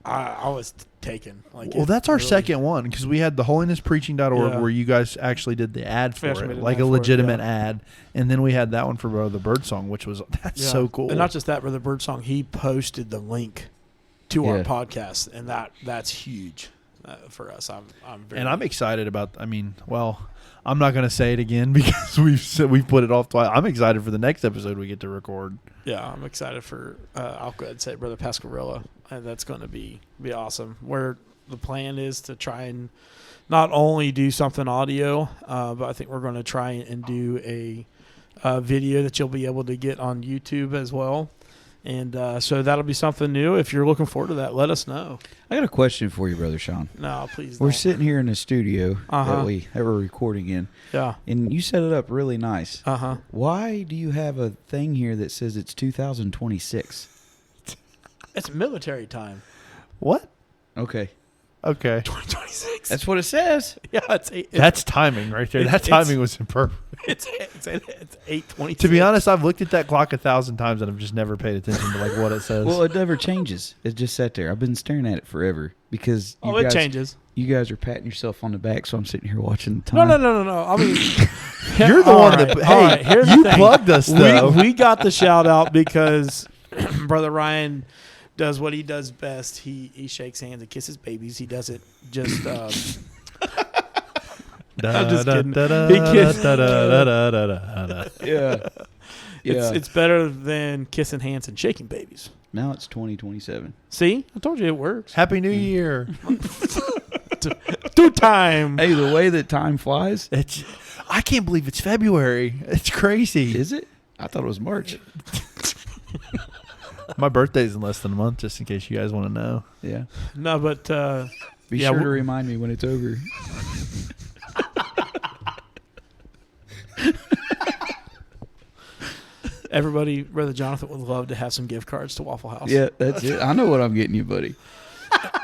was taken. Like, Well, it that's our really- second one because we had the holinesspreaching.org Yeah. where you guys actually did the ad for Actually made it, an like ad a for it, legitimate yeah. ad, and then we had that one for Brother Birdsong, which was that's Yeah. so cool. And not just that, Brother Birdsong, he posted the link to our Yeah. podcast, and that's huge for us. I'm very and I'm excited about. I mean, well, I'm not going to say it again because we've put it off twice. I'm excited for the next episode we get to record. Yeah, I'm excited for. I'll go ahead and say Brother Pasquarella. That's going to be awesome. Where the plan is to try and not only do something audio, but I think we're going to try and do a video that you'll be able to get on YouTube as well. And so that'll be something new. If you're looking forward to that, let us know. I got a question for you, Brother Sean. No, please. We're don't. sitting here in the studio Uh-huh. that we're recording in, Yeah. and you set it up really nice. Uh-huh. Why do you have a thing here that says it's 2026? It's military time. What? Okay, Okay. 2026. that's what it says. Yeah, it's That's timing right there. That timing was perfect. it's 8:26. To be honest, I've looked at that clock 1,000 times and I've just never paid attention to like what it says. Well, it never changes. It just sat there. I've been staring at it forever because you it guys, changes. You guys are patting yourself on the back, so I'm sitting here watching the time. No. I mean, You're the all one right, that. all right, Hey, here's the you thing. plugged us though. We got the shout out because Brother Ryan does what he does best. He shakes hands and kisses babies. He does it just. I'm just kidding. He kissed. Yeah. Yeah. It's better than kissing hands and shaking babies. Now it's 2027. See, I told you it works. Happy New Year. Two time. Hey, the way that time flies, I can't believe it's February. It's crazy. is it? I thought it was March. My birthday's in less than a month, just in case you guys want to know. Yeah. No, but Be Yeah, sure to we- remind me when it's over. everybody, Brother Jonathan would love to have some gift cards to Waffle House. Yeah, that's it. I know what I'm getting you, buddy.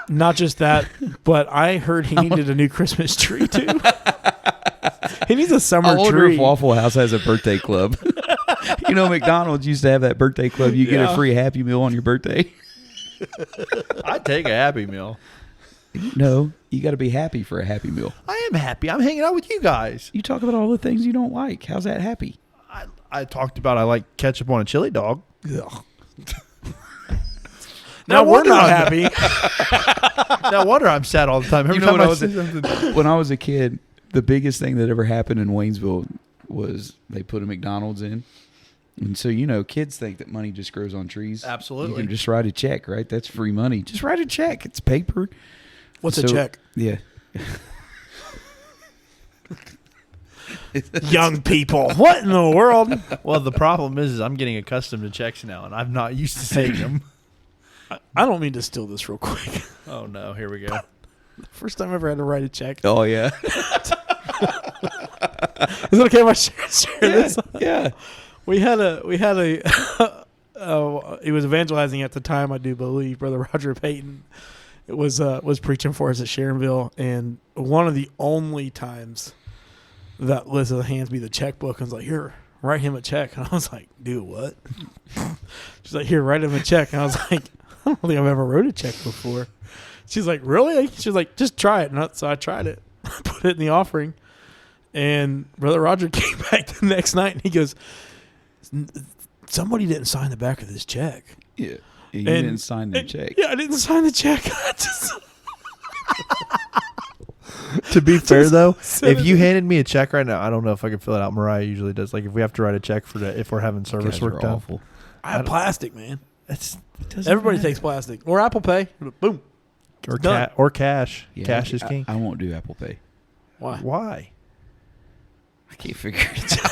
Not just that, but I heard he needed a new Christmas tree too. He needs a summer I wonder tree. if Waffle House has a birthday club. You know, McDonald's used to have that birthday club. You get Yeah. a free Happy Meal on your birthday. I'd take a Happy Meal. No, you got to be happy for a Happy Meal. I am happy. I'm hanging out with you guys. You talk about all the things you don't like. How's that happy? I talked about I like ketchup on a chili dog. Now No we're wonder not I'm- happy. No wonder I'm sad all the time. Every You know time when I I was say something. When I was a kid, the biggest thing that ever happened in Waynesville was they put a McDonald's in. And so, you know, kids think that money just grows on trees. Absolutely. You can just write a check, right? That's free money. Just write a check. It's paper. What's a So- check? Yeah. Young people. What in the world? Well, the problem is I'm getting accustomed to checks now, and I'm not used to saying them. I don't mean to steal this real quick. Oh, no. Here we go. First time I ever had to write a check. Oh, yeah. Is it okay if I share this? Yeah. We had a he was evangelizing at the time, I do believe. Brother Roger Payton was preaching for us at Sharonville, and one of the only times that Liza hands me the checkbook and was like, "Here, write him a check." And I was like, "Do what?" She's like, "Here, write him a check." And I was like, "I don't think I've ever wrote a check before." She's like, "Really?" She's like, "Just try it." And so I tried it, put it in the offering, and Brother Roger came back the next night and he goes, "Somebody didn't sign the back of this check." Yeah. You didn't sign the check. Yeah, I didn't sign the check. I just To be fair, though, send if it you in. handed me a check right now, I don't know if I could fill it out. Mariah usually does. Like if we have to write a check for the, if we're having service Guys work are done. awful. I have plastic, man. It doesn't Everybody matter. takes plastic or Apple Pay. Boom. or, done. or cash. Yeah, Cash is king. I won't do Apple Pay. Why? Why? I can't figure it out.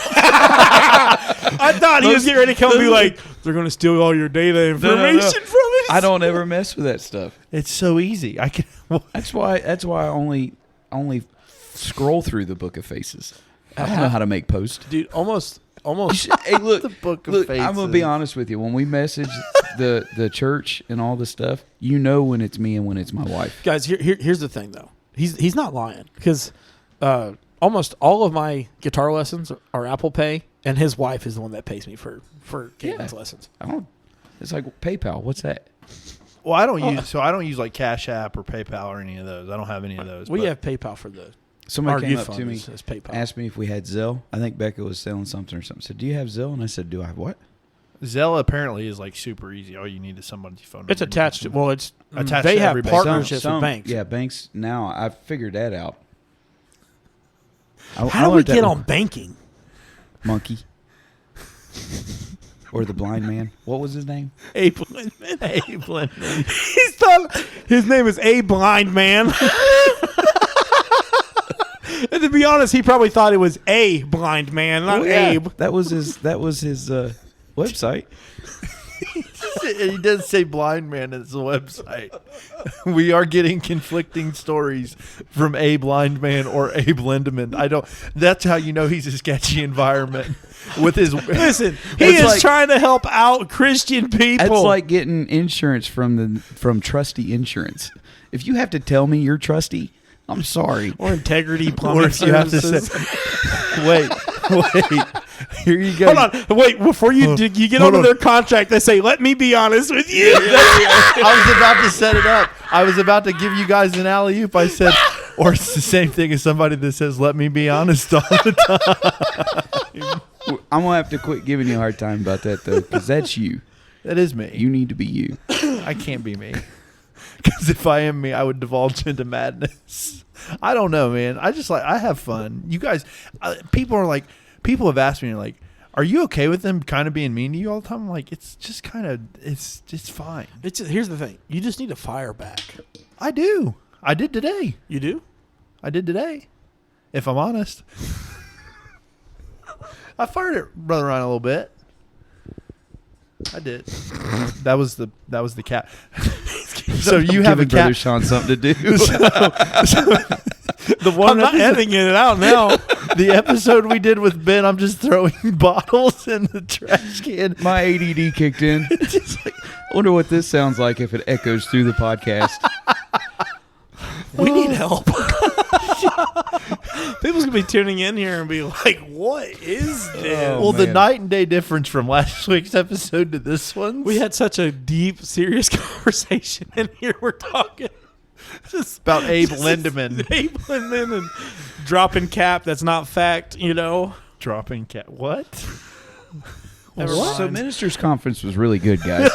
I thought he was getting ready to come and be like, they're going to steal all your data information from us. I don't ever mess with that stuff. It's so easy. I can. That's why I only scroll through the book of faces. I don't know how to make posts. Dude, almost. Hey, look, The book of look. I'm gonna be faces. honest with you. When we message the church and all the stuff, you know when it's me and when it's my wife. Guys, here's the thing, though. He's not lying because almost all of my guitar lessons are Apple Pay, and his wife is the one that pays me for Caitlin's lessons. I don't. It's like PayPal. What's that? Well, I don't use like Cash App or PayPal or any of those. I don't have any of those. We but have PayPal for the Somebody our came youth up to fund me, is PayPal. asked me if we had Zelle. I think Becca was selling something or something. Said, "Do you have Zelle?" And I said, "Do I have what?" Zelle apparently is like super easy. All you need is somebody's phone number. It's attached to. Well, it's Attached They to have every bank. partnerships with banks. Yeah, banks. Now I've figured that out. How do we get on banking? Monkey? Or the blind man? What was his name? Abe Lindman. Abe Lindman. He's thought his name is Abe Blind Man. And to be honest, he probably thought it was a blind man, not Abe. That was his. Website. He does say blind man as a website. We are getting conflicting stories from a blind man or Abe Lindemann. I don't. That's how you know he's a sketchy environment. With his Listen, he It's is like- trying to help out Christian people. That's like getting insurance from Trusty Insurance. If you have to tell me you're trusty, I'm sorry. or integrity plumbing or if you have to services. say, wait. Here you go. Hold on, wait. Before you get hold onto on. their contract, they say, "Let me be honest with you." I was about to set it up. I was about to give you guys an alley oop. I said, or it's the same thing as somebody that says, "Let me be honest" all the time. I'm gonna have to quit giving you a hard time about that though, because that's you. That is me. You need to be you. I can't be me. Because if I am me, I would divulge into madness. I don't know, man. I have fun. You guys, people have asked me, like, are you okay with them kind of being mean to you all the time? I'm like, it's just kind of, it's fine. Here's the thing: you just need to fire back. I do. I did today. You do? I did today. If I'm honest. I fired at Brother Ryan a little bit. I did. That was the cat. So you have a Giving Brother cat. Sean something to do. The I'm one not episode, editing it out now. the episode we did with Ben, I'm just throwing bottles in the trash can. My ADD kicked in. I wonder what this sounds like if it echoes through the podcast. We need help. People's gonna be tuning in here and be like, "What is this?" Oh, Well, the man. night and day difference from last week's episode to this one. We had such a deep, serious conversation, and here we're talking just about Abe just Lindemann Abe Lindman and dropping cap. That's not fact, you know. dropping cat. What? Never So mind. ministers' conference was really good, guys.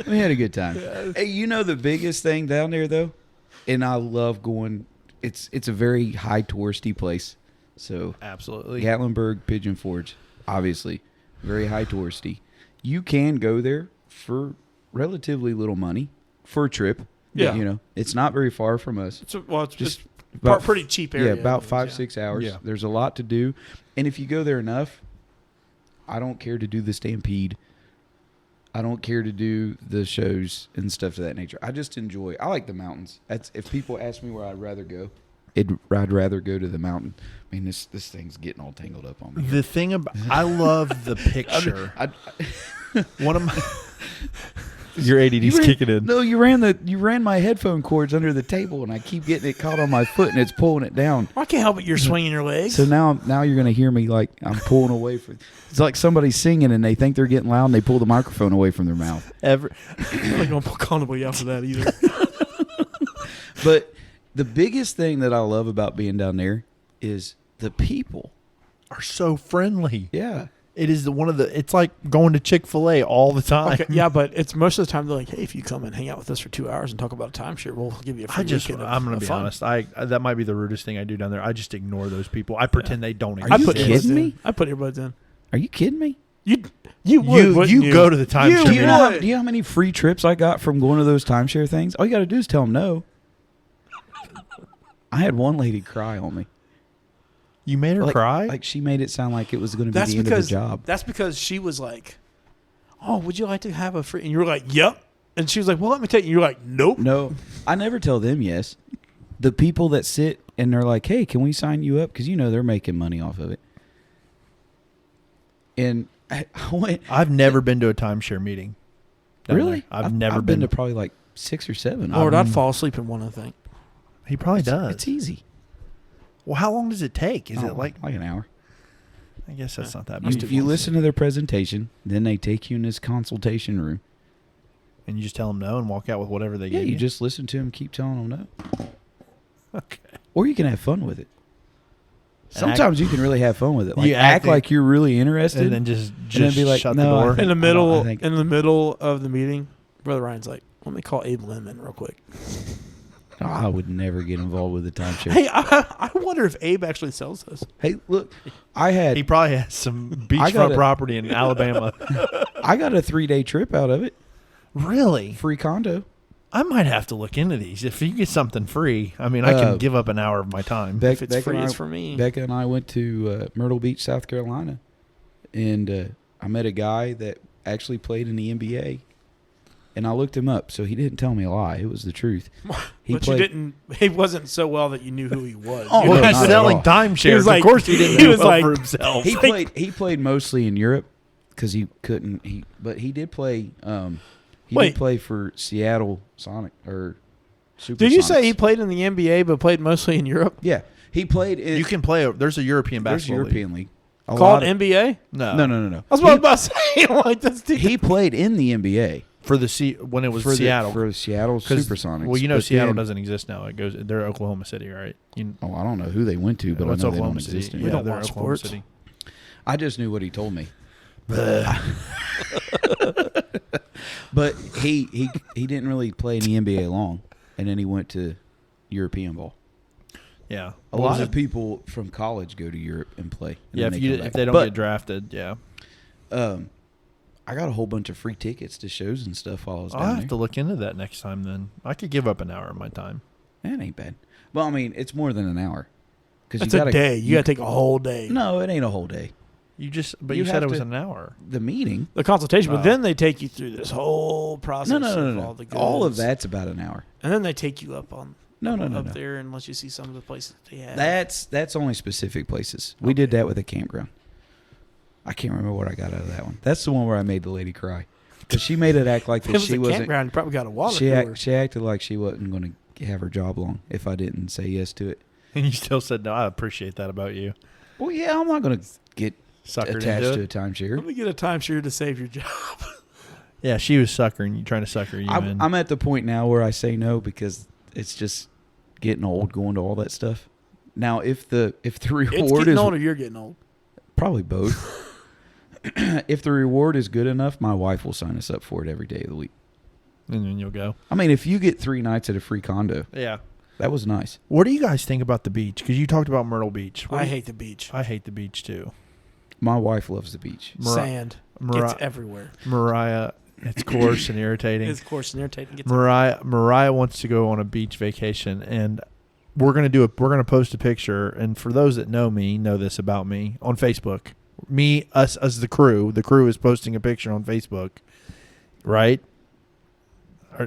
We had a good time. Hey, you know the biggest thing down there though, and I love going. It's a very high touristy place. So Absolutely. Gatlinburg, Pigeon Forge, obviously very high touristy. You can go there for relatively little money for a trip. Yeah. You know, it's not very far from us. It's Just just about pretty cheap area. Yeah, about anyways, 5-6 hours. Yeah. There's a lot to do, and if you go there enough, I don't care to do the Stampede. I don't care to do the shows and stuff of that nature. I just enjoy. I like the mountains. That's if people ask me where I'd rather go, I'd rather go to the mountain. I mean, this thing's getting all tangled up on me. The thing about I love the picture. One of my your ADD's kicking in. No, you ran my headphone cords under the table, and I keep getting it caught on my foot, and it's pulling it down. I can't help it. You're swinging your legs. So now you're gonna hear me like I'm pulling away from. It's like somebody's singing and they think they're getting loud and they pull the microphone away from their mouth. I'm not gonna put Conway out for that either. But the biggest thing that I love about being down there is the people are so friendly. Yeah. It is it's like going to Chick-fil-A all the time. Okay, yeah, but it's most of the time they're like, hey, if you come and hang out with us for 2 hours and talk about a timeshare, we'll give you a free weekend of- I'm going to of be fun. honest. That might be the rudest thing I do down there. I just ignore those people. I pretend they don't Are exist. you put kidding earbuds in. me? I put earbuds in. Are you kidding me? You would, You go to the timeshare. Do you, know meeting. do you know how many free trips I got from going to those timeshare things? All you got to do is tell them no. I had one lady cry on me. You made her Like- cry? Like she made it sound like it was going to be That's the end of because the job. that's because she was like, "Oh, would you like to have a free?" And you were like, "Yep." And she was like, "Well, let me tell you." You're like, "Nope." No, I never tell them yes. The people that sit and they're like, "Hey, can we sign you up?" Because they're making money off of it. And I went. I've never been to a timeshare meeting. down Really? there. I've never been to probably like 6 or 7. Lord, I'd fall asleep in one. I think. He probably does. It's easy. Well, how long does it take? Is it like? an hour? I guess that's not that Let's bad. do If you one. listen to their presentation, then they take you in this consultation room. And you just tell them no and walk out with whatever they Yeah, give you just listen to them, keep telling them no. Okay. Or you can have fun with it. And act- Sometimes you can really have fun with it. Like You act act like you're really interested, And then just then be like, shut "No, the door. In the I middle, think- in the middle of the meeting, Brother Ryan's like, "Let me call Abe Lindman real quick." Oh, I would never get involved with the timeshare. Hey, I wonder if Abe actually sells this. Hey, look, I had He probably has some I got beachfront a- property in Alabama. I got a 3-day trip out of it, Really? free condo. I might have to look into these. If you get something free, I mean, I can give up an hour of my time. Beck, If it's free, it's for me. Becca and I went to Myrtle Beach, South Carolina, and I met a guy that actually played in the NBA. And I looked him up, so he didn't tell me a lie. It was the truth. But you didn't. He wasn't so well that you knew who he was. Oh, You Well, no, he's not at selling all. timeshares. He was like- of course, he didn't. he do was well like- for himself. He played mostly in Europe because he couldn't. But he did play. He Wait. did play for Seattle Sonic or Super. Did you say he played in the NBA but played mostly in Europe? Yeah, he played. In, You can play. There's a European there's basketball European league. A Called lot of- NBA? No, No. I was about to say, like, that's He played in the NBA For the when it was for Seattle. for Seattle 'Cause- Supersonics. Well, but Seattle then- doesn't exist now. It goes. They're Oklahoma City, right? Oh, I don't know who they went to, but I What's know they don't Oklahoma City? exist Yeah, anymore. don't they're watch Oklahoma sports. City. I just knew what he told me. But he didn't really play in the NBA long, and then he went to European ball. Yeah, A lot of people from college go to Europe and play. And Yeah, then if come back. they don't But, get drafted, yeah. I got a whole bunch of free tickets to shows and stuff while I was I'll down have there. to look into that next time. Then I could give up an hour of my time. That ain't bad. Well, I mean, it's more than an hour. Because That's a day. You got to take a whole day. No, it ain't a whole day. But You you said have it was to- an hour. The meeting. The consultation, Oh. but then they take you through this whole process. No. Of all the goods. All of that's about an hour. and then they take you up on No. up there and let you see some of the places they have. That's only specific places. We did that with a campground. I can't remember what I got out of that one. That's the one where I made the lady cry because she made it act like it that was she a wasn't. campground. You probably got a water She cooler. she acted like she wasn't going to have her job long if I didn't say yes to it. And you still said no. I appreciate that about you. Well, yeah, I'm not going to get Suckered attached into to a it. timeshare. Let me get a timeshare to save your job. Yeah, she was suckering you, trying to sucker you in. I'm at the point now where I say no because it's just getting old going to all that stuff. Now, if the It's reward getting is old or you're getting old. probably both. If the reward is good enough, my wife will sign us up for it every day of the week. and then you'll go. I mean, if you get 3 nights at a free condo, Yeah. that was nice. What do you guys think about the beach? Because you talked about Myrtle Beach. I hate the beach. I hate the beach too. My wife loves the beach. Sand. Mariah, It's everywhere. Mariah, it's coarse and irritating. It's coarse and irritating. It's Mariah wants to go on a beach vacation, and we're gonna post a picture. And for those that know me, know this about me on Facebook. Us as the crew. The crew is posting a picture on Facebook, right?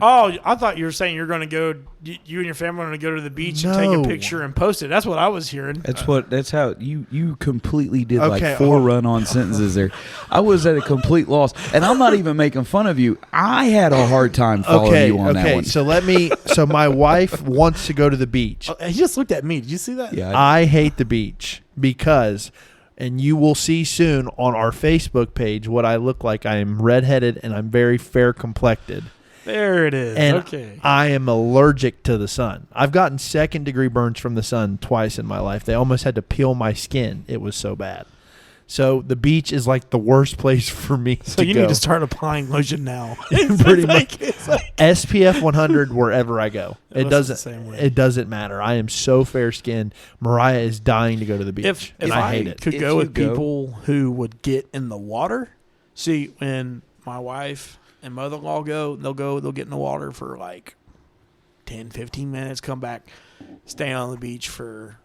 Oh, I thought you were saying you're going to go. You and your family are going to go to the beach and take No. a picture and post it. That's what I was hearing. That's how you completely did Okay, like 4 run-on sentences there. I was at a complete loss, and I'm not even making fun of you. I had a hard time following you on that one. So my wife wants to go to the beach. He just looked at me. Did you see that? Yeah, I hate the beach because, and you will see soon on our Facebook page what I look like. I am redheaded and I'm very fair complected. There it is. And Okay. I am allergic to the sun. I've gotten 2nd-degree burns from the sun twice in my life. They almost had to peel my skin. It was so bad. So the beach is like the worst place for me So to you go. need to start applying lotion now. Pretty much. It's like, SPF 100 wherever I go. It It was doesn't. the same way. It doesn't matter. I am so fair skinned. Mariah is dying to go to the beach, if I hate it. could If go you with go- people who would get in the water. See, when my wife and mother-in-law they'll get in the water for like 10, 15 minutes, come back, stay on the beach for,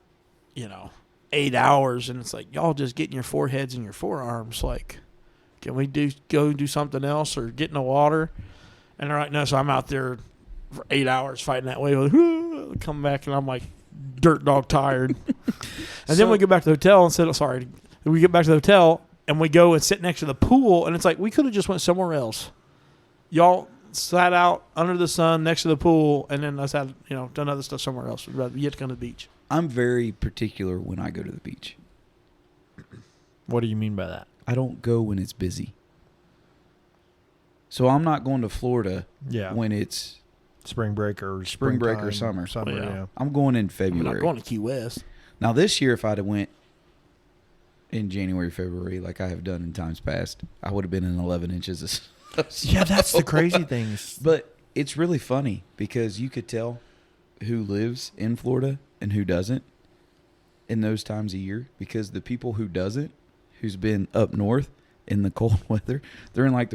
8 hours, and it's like, y'all just getting your foreheads and your forearms. Like, can we go do something else or get in the water? And they're like, no. So I'm out there for 8 hours fighting that wave. Come back and I'm like dirt dog tired. And then we get back to the hotel and said, we get back to the hotel and we go and sit next to the pool, and it's like we could have just went somewhere else. Y'all sat out under the sun next to the pool, and then us had done other stuff somewhere else. We'd rather yet to go to the beach. I'm very particular when I go to the beach. What do you mean by that? I don't go when it's busy. So I'm not going to Florida Yeah. when it's Spring break or Spring break or springtime, summer. yeah. I'm going in I'm February. not going to Key West. Now this year, if I'd have went in January, February, like I have done in times past, I would have been in 11 inches of snow. Yeah, that's the crazy thing. But it's really funny because you could tell who lives in Florida and who doesn't in those times of year, because the people who doesn't, who's been up north in the cold weather, they're in like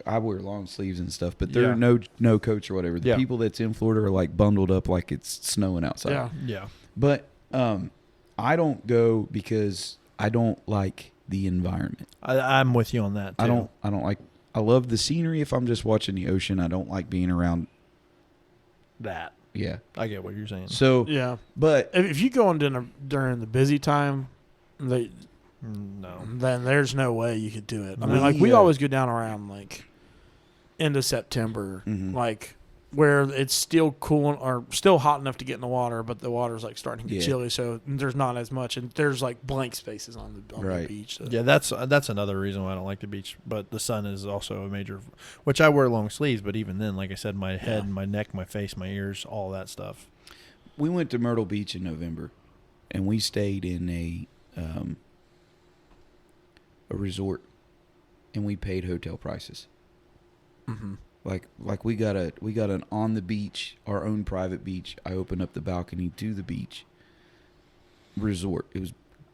I wear long sleeves and stuff, but they're no coats or whatever. The people that's in Florida are like bundled up like it's snowing outside. Yeah. Yeah. But I don't go because I don't like the environment. I'm with you on that too. I don't like. I love the scenery if I'm just watching the ocean. I don't like being around that. Yeah. I get what you're saying. So Yeah. but If you go in during the busy time, No. then there's no way you could do it. I mean, We, like we uh, always go down around like into September, Mhm. like where it's still cool or still hot enough to get in the water, but the water's like starting to get Yeah. chilly, so there's not as much, and there's like blank spaces on the Right. beach. So. Yeah, that's another reason why I don't like the beach. But the sun is also a major, which I wear long sleeves. But even then, like I said, my head, my neck, my face, my ears, all that stuff. we went to Myrtle Beach in November, and we stayed in a resort, and we paid hotel prices. Mm-hmm. Like we got an on the beach, our own private beach. I opened up the balcony to the beach resort. It was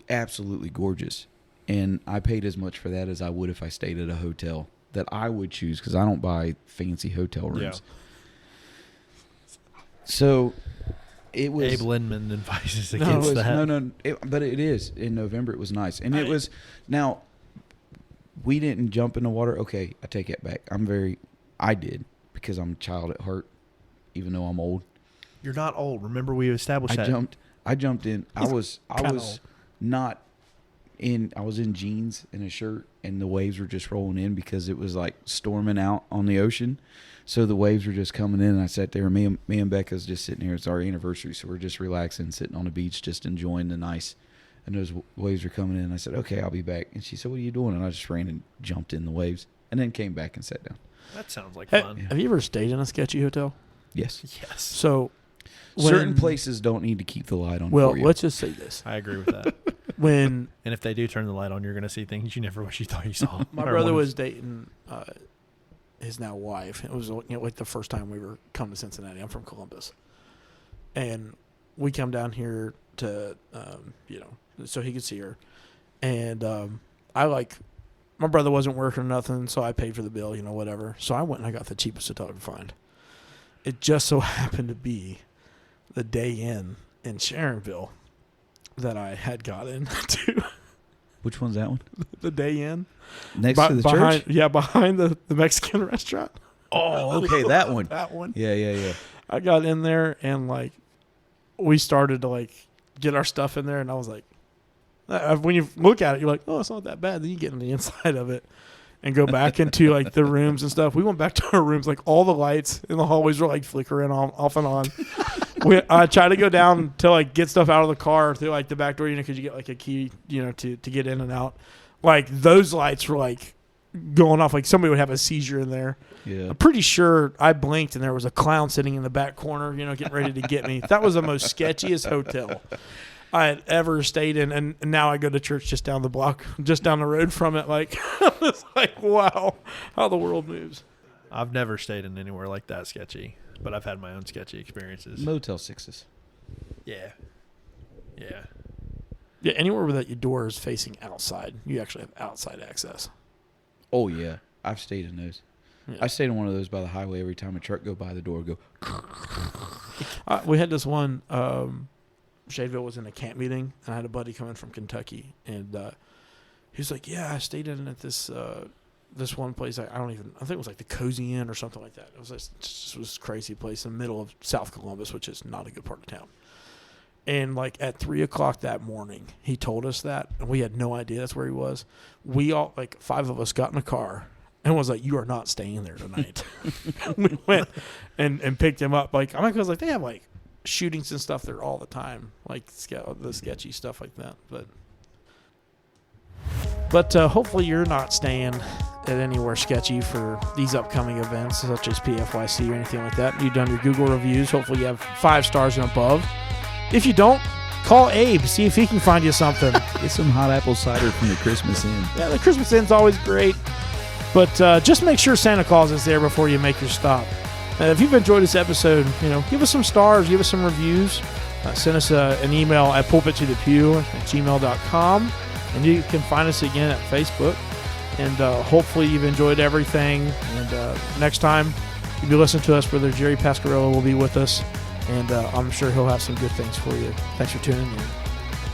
absolutely gorgeous, and I paid as much for that as I would if I stayed at a hotel that I would choose, because I don't buy fancy hotel rooms. Yeah. So it was Abe Lindman advises it against was, that. but it is in November. It was nice, and it was now. We didn't jump in the water. Okay, I take it back. I did, because I'm a child at heart, even though I'm old. You're not old. Remember, we established that. I jumped in. I was old. not in. I was in jeans and a shirt, and the waves were just rolling in because it was like storming out on the ocean. So the waves were just coming in, and I sat there. Me and Becca's just sitting here. It's our anniversary, so we're just relaxing, sitting on the beach, just enjoying the nice. And those waves were coming in. I said, "Okay, I'll be back." And she said, "What are you doing?" And I just ran and jumped in the waves, and then came back and sat down. That sounds like Have, fun. have you ever stayed in a sketchy hotel? Yes. Yes, So Certain places don't need to keep the light on Well, for you. let's just say this: I agree with that. when And if they do turn the light on, you're going to see things you never wish you thought you saw. my Or brother wanted- was dating his now wife, it was like the first time we were come to Cincinnati. I'm from Columbus, and we come down here to so he could see her, and my brother wasn't working or nothing, so I paid for the bill, whatever. So I went and I got the cheapest hotel I could find. It just so happened to be the day in Sharonville that I had got into. Which one's that one? The day in Next to the behind, church? yeah, behind the Mexican restaurant. Oh, okay, that one. That one. Yeah. I got in there and we started to get our stuff in there, and I was like, when you look at it, you're like, oh, it's not that bad. Then you get on the inside of it and go back into the rooms and stuff. We went back to our rooms, all the lights in the hallways were flickering off and on. I tried to go down to get stuff out of the car through the back door, because you get a key, to get in and out. Those lights were going off, somebody would have a seizure in there. Yeah. I'm pretty sure I blinked and there was a clown sitting in the back corner, getting ready to get me. That was the most sketchiest hotel. I had ever stayed in, and now I go to church just down the block, just down the road from it. Like, it's like, wow, how the world moves. I've never stayed in anywhere like that sketchy, but I've had my own sketchy experiences. Motel 6s. Yeah. Yeah. Yeah, anywhere where that your door is facing outside, you actually have outside access. Oh, yeah. I've stayed in those. Yeah. I stayed in one of those by the highway. Every time a truck go by the door, go. We had this one. Shadeville was in a camp meeting, and I had a buddy coming from Kentucky, and he was like, "Yeah, I stayed in at this this one place. I think it was like the Cozy Inn or something like that. It was just this crazy place in the middle of South Columbus, which is not a good part of town." And like at 3:00 that morning, he told us that, and we had no idea that's where he was. We all, like 5 of us, got in a car and was like, "You are not staying there tonight." We went and picked him up. Like, I mean, because like they have like shootings and stuff there all the time, like the sketchy stuff like that. But hopefully you're not staying at anywhere sketchy for these upcoming events, such as PFYC or anything like that. You've done your Google reviews. Hopefully you have 5 stars and above. If you don't, call Abe. See if he can find you something. Get some hot apple cider from the Christmas Inn. Yeah, the Christmas Inn's always great. But just make sure Santa Claus is there before you make your stop. If you've enjoyed this episode, give us some stars, give us some reviews. Send us an email at pulpittothepew@gmail.com. And you can find us again at Facebook. And hopefully you've enjoyed everything. And next time you'll be listening to us, Brother Jerry Pasquarello will be with us. And I'm sure he'll have some good things for you. Thanks for tuning in.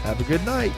Have a good night.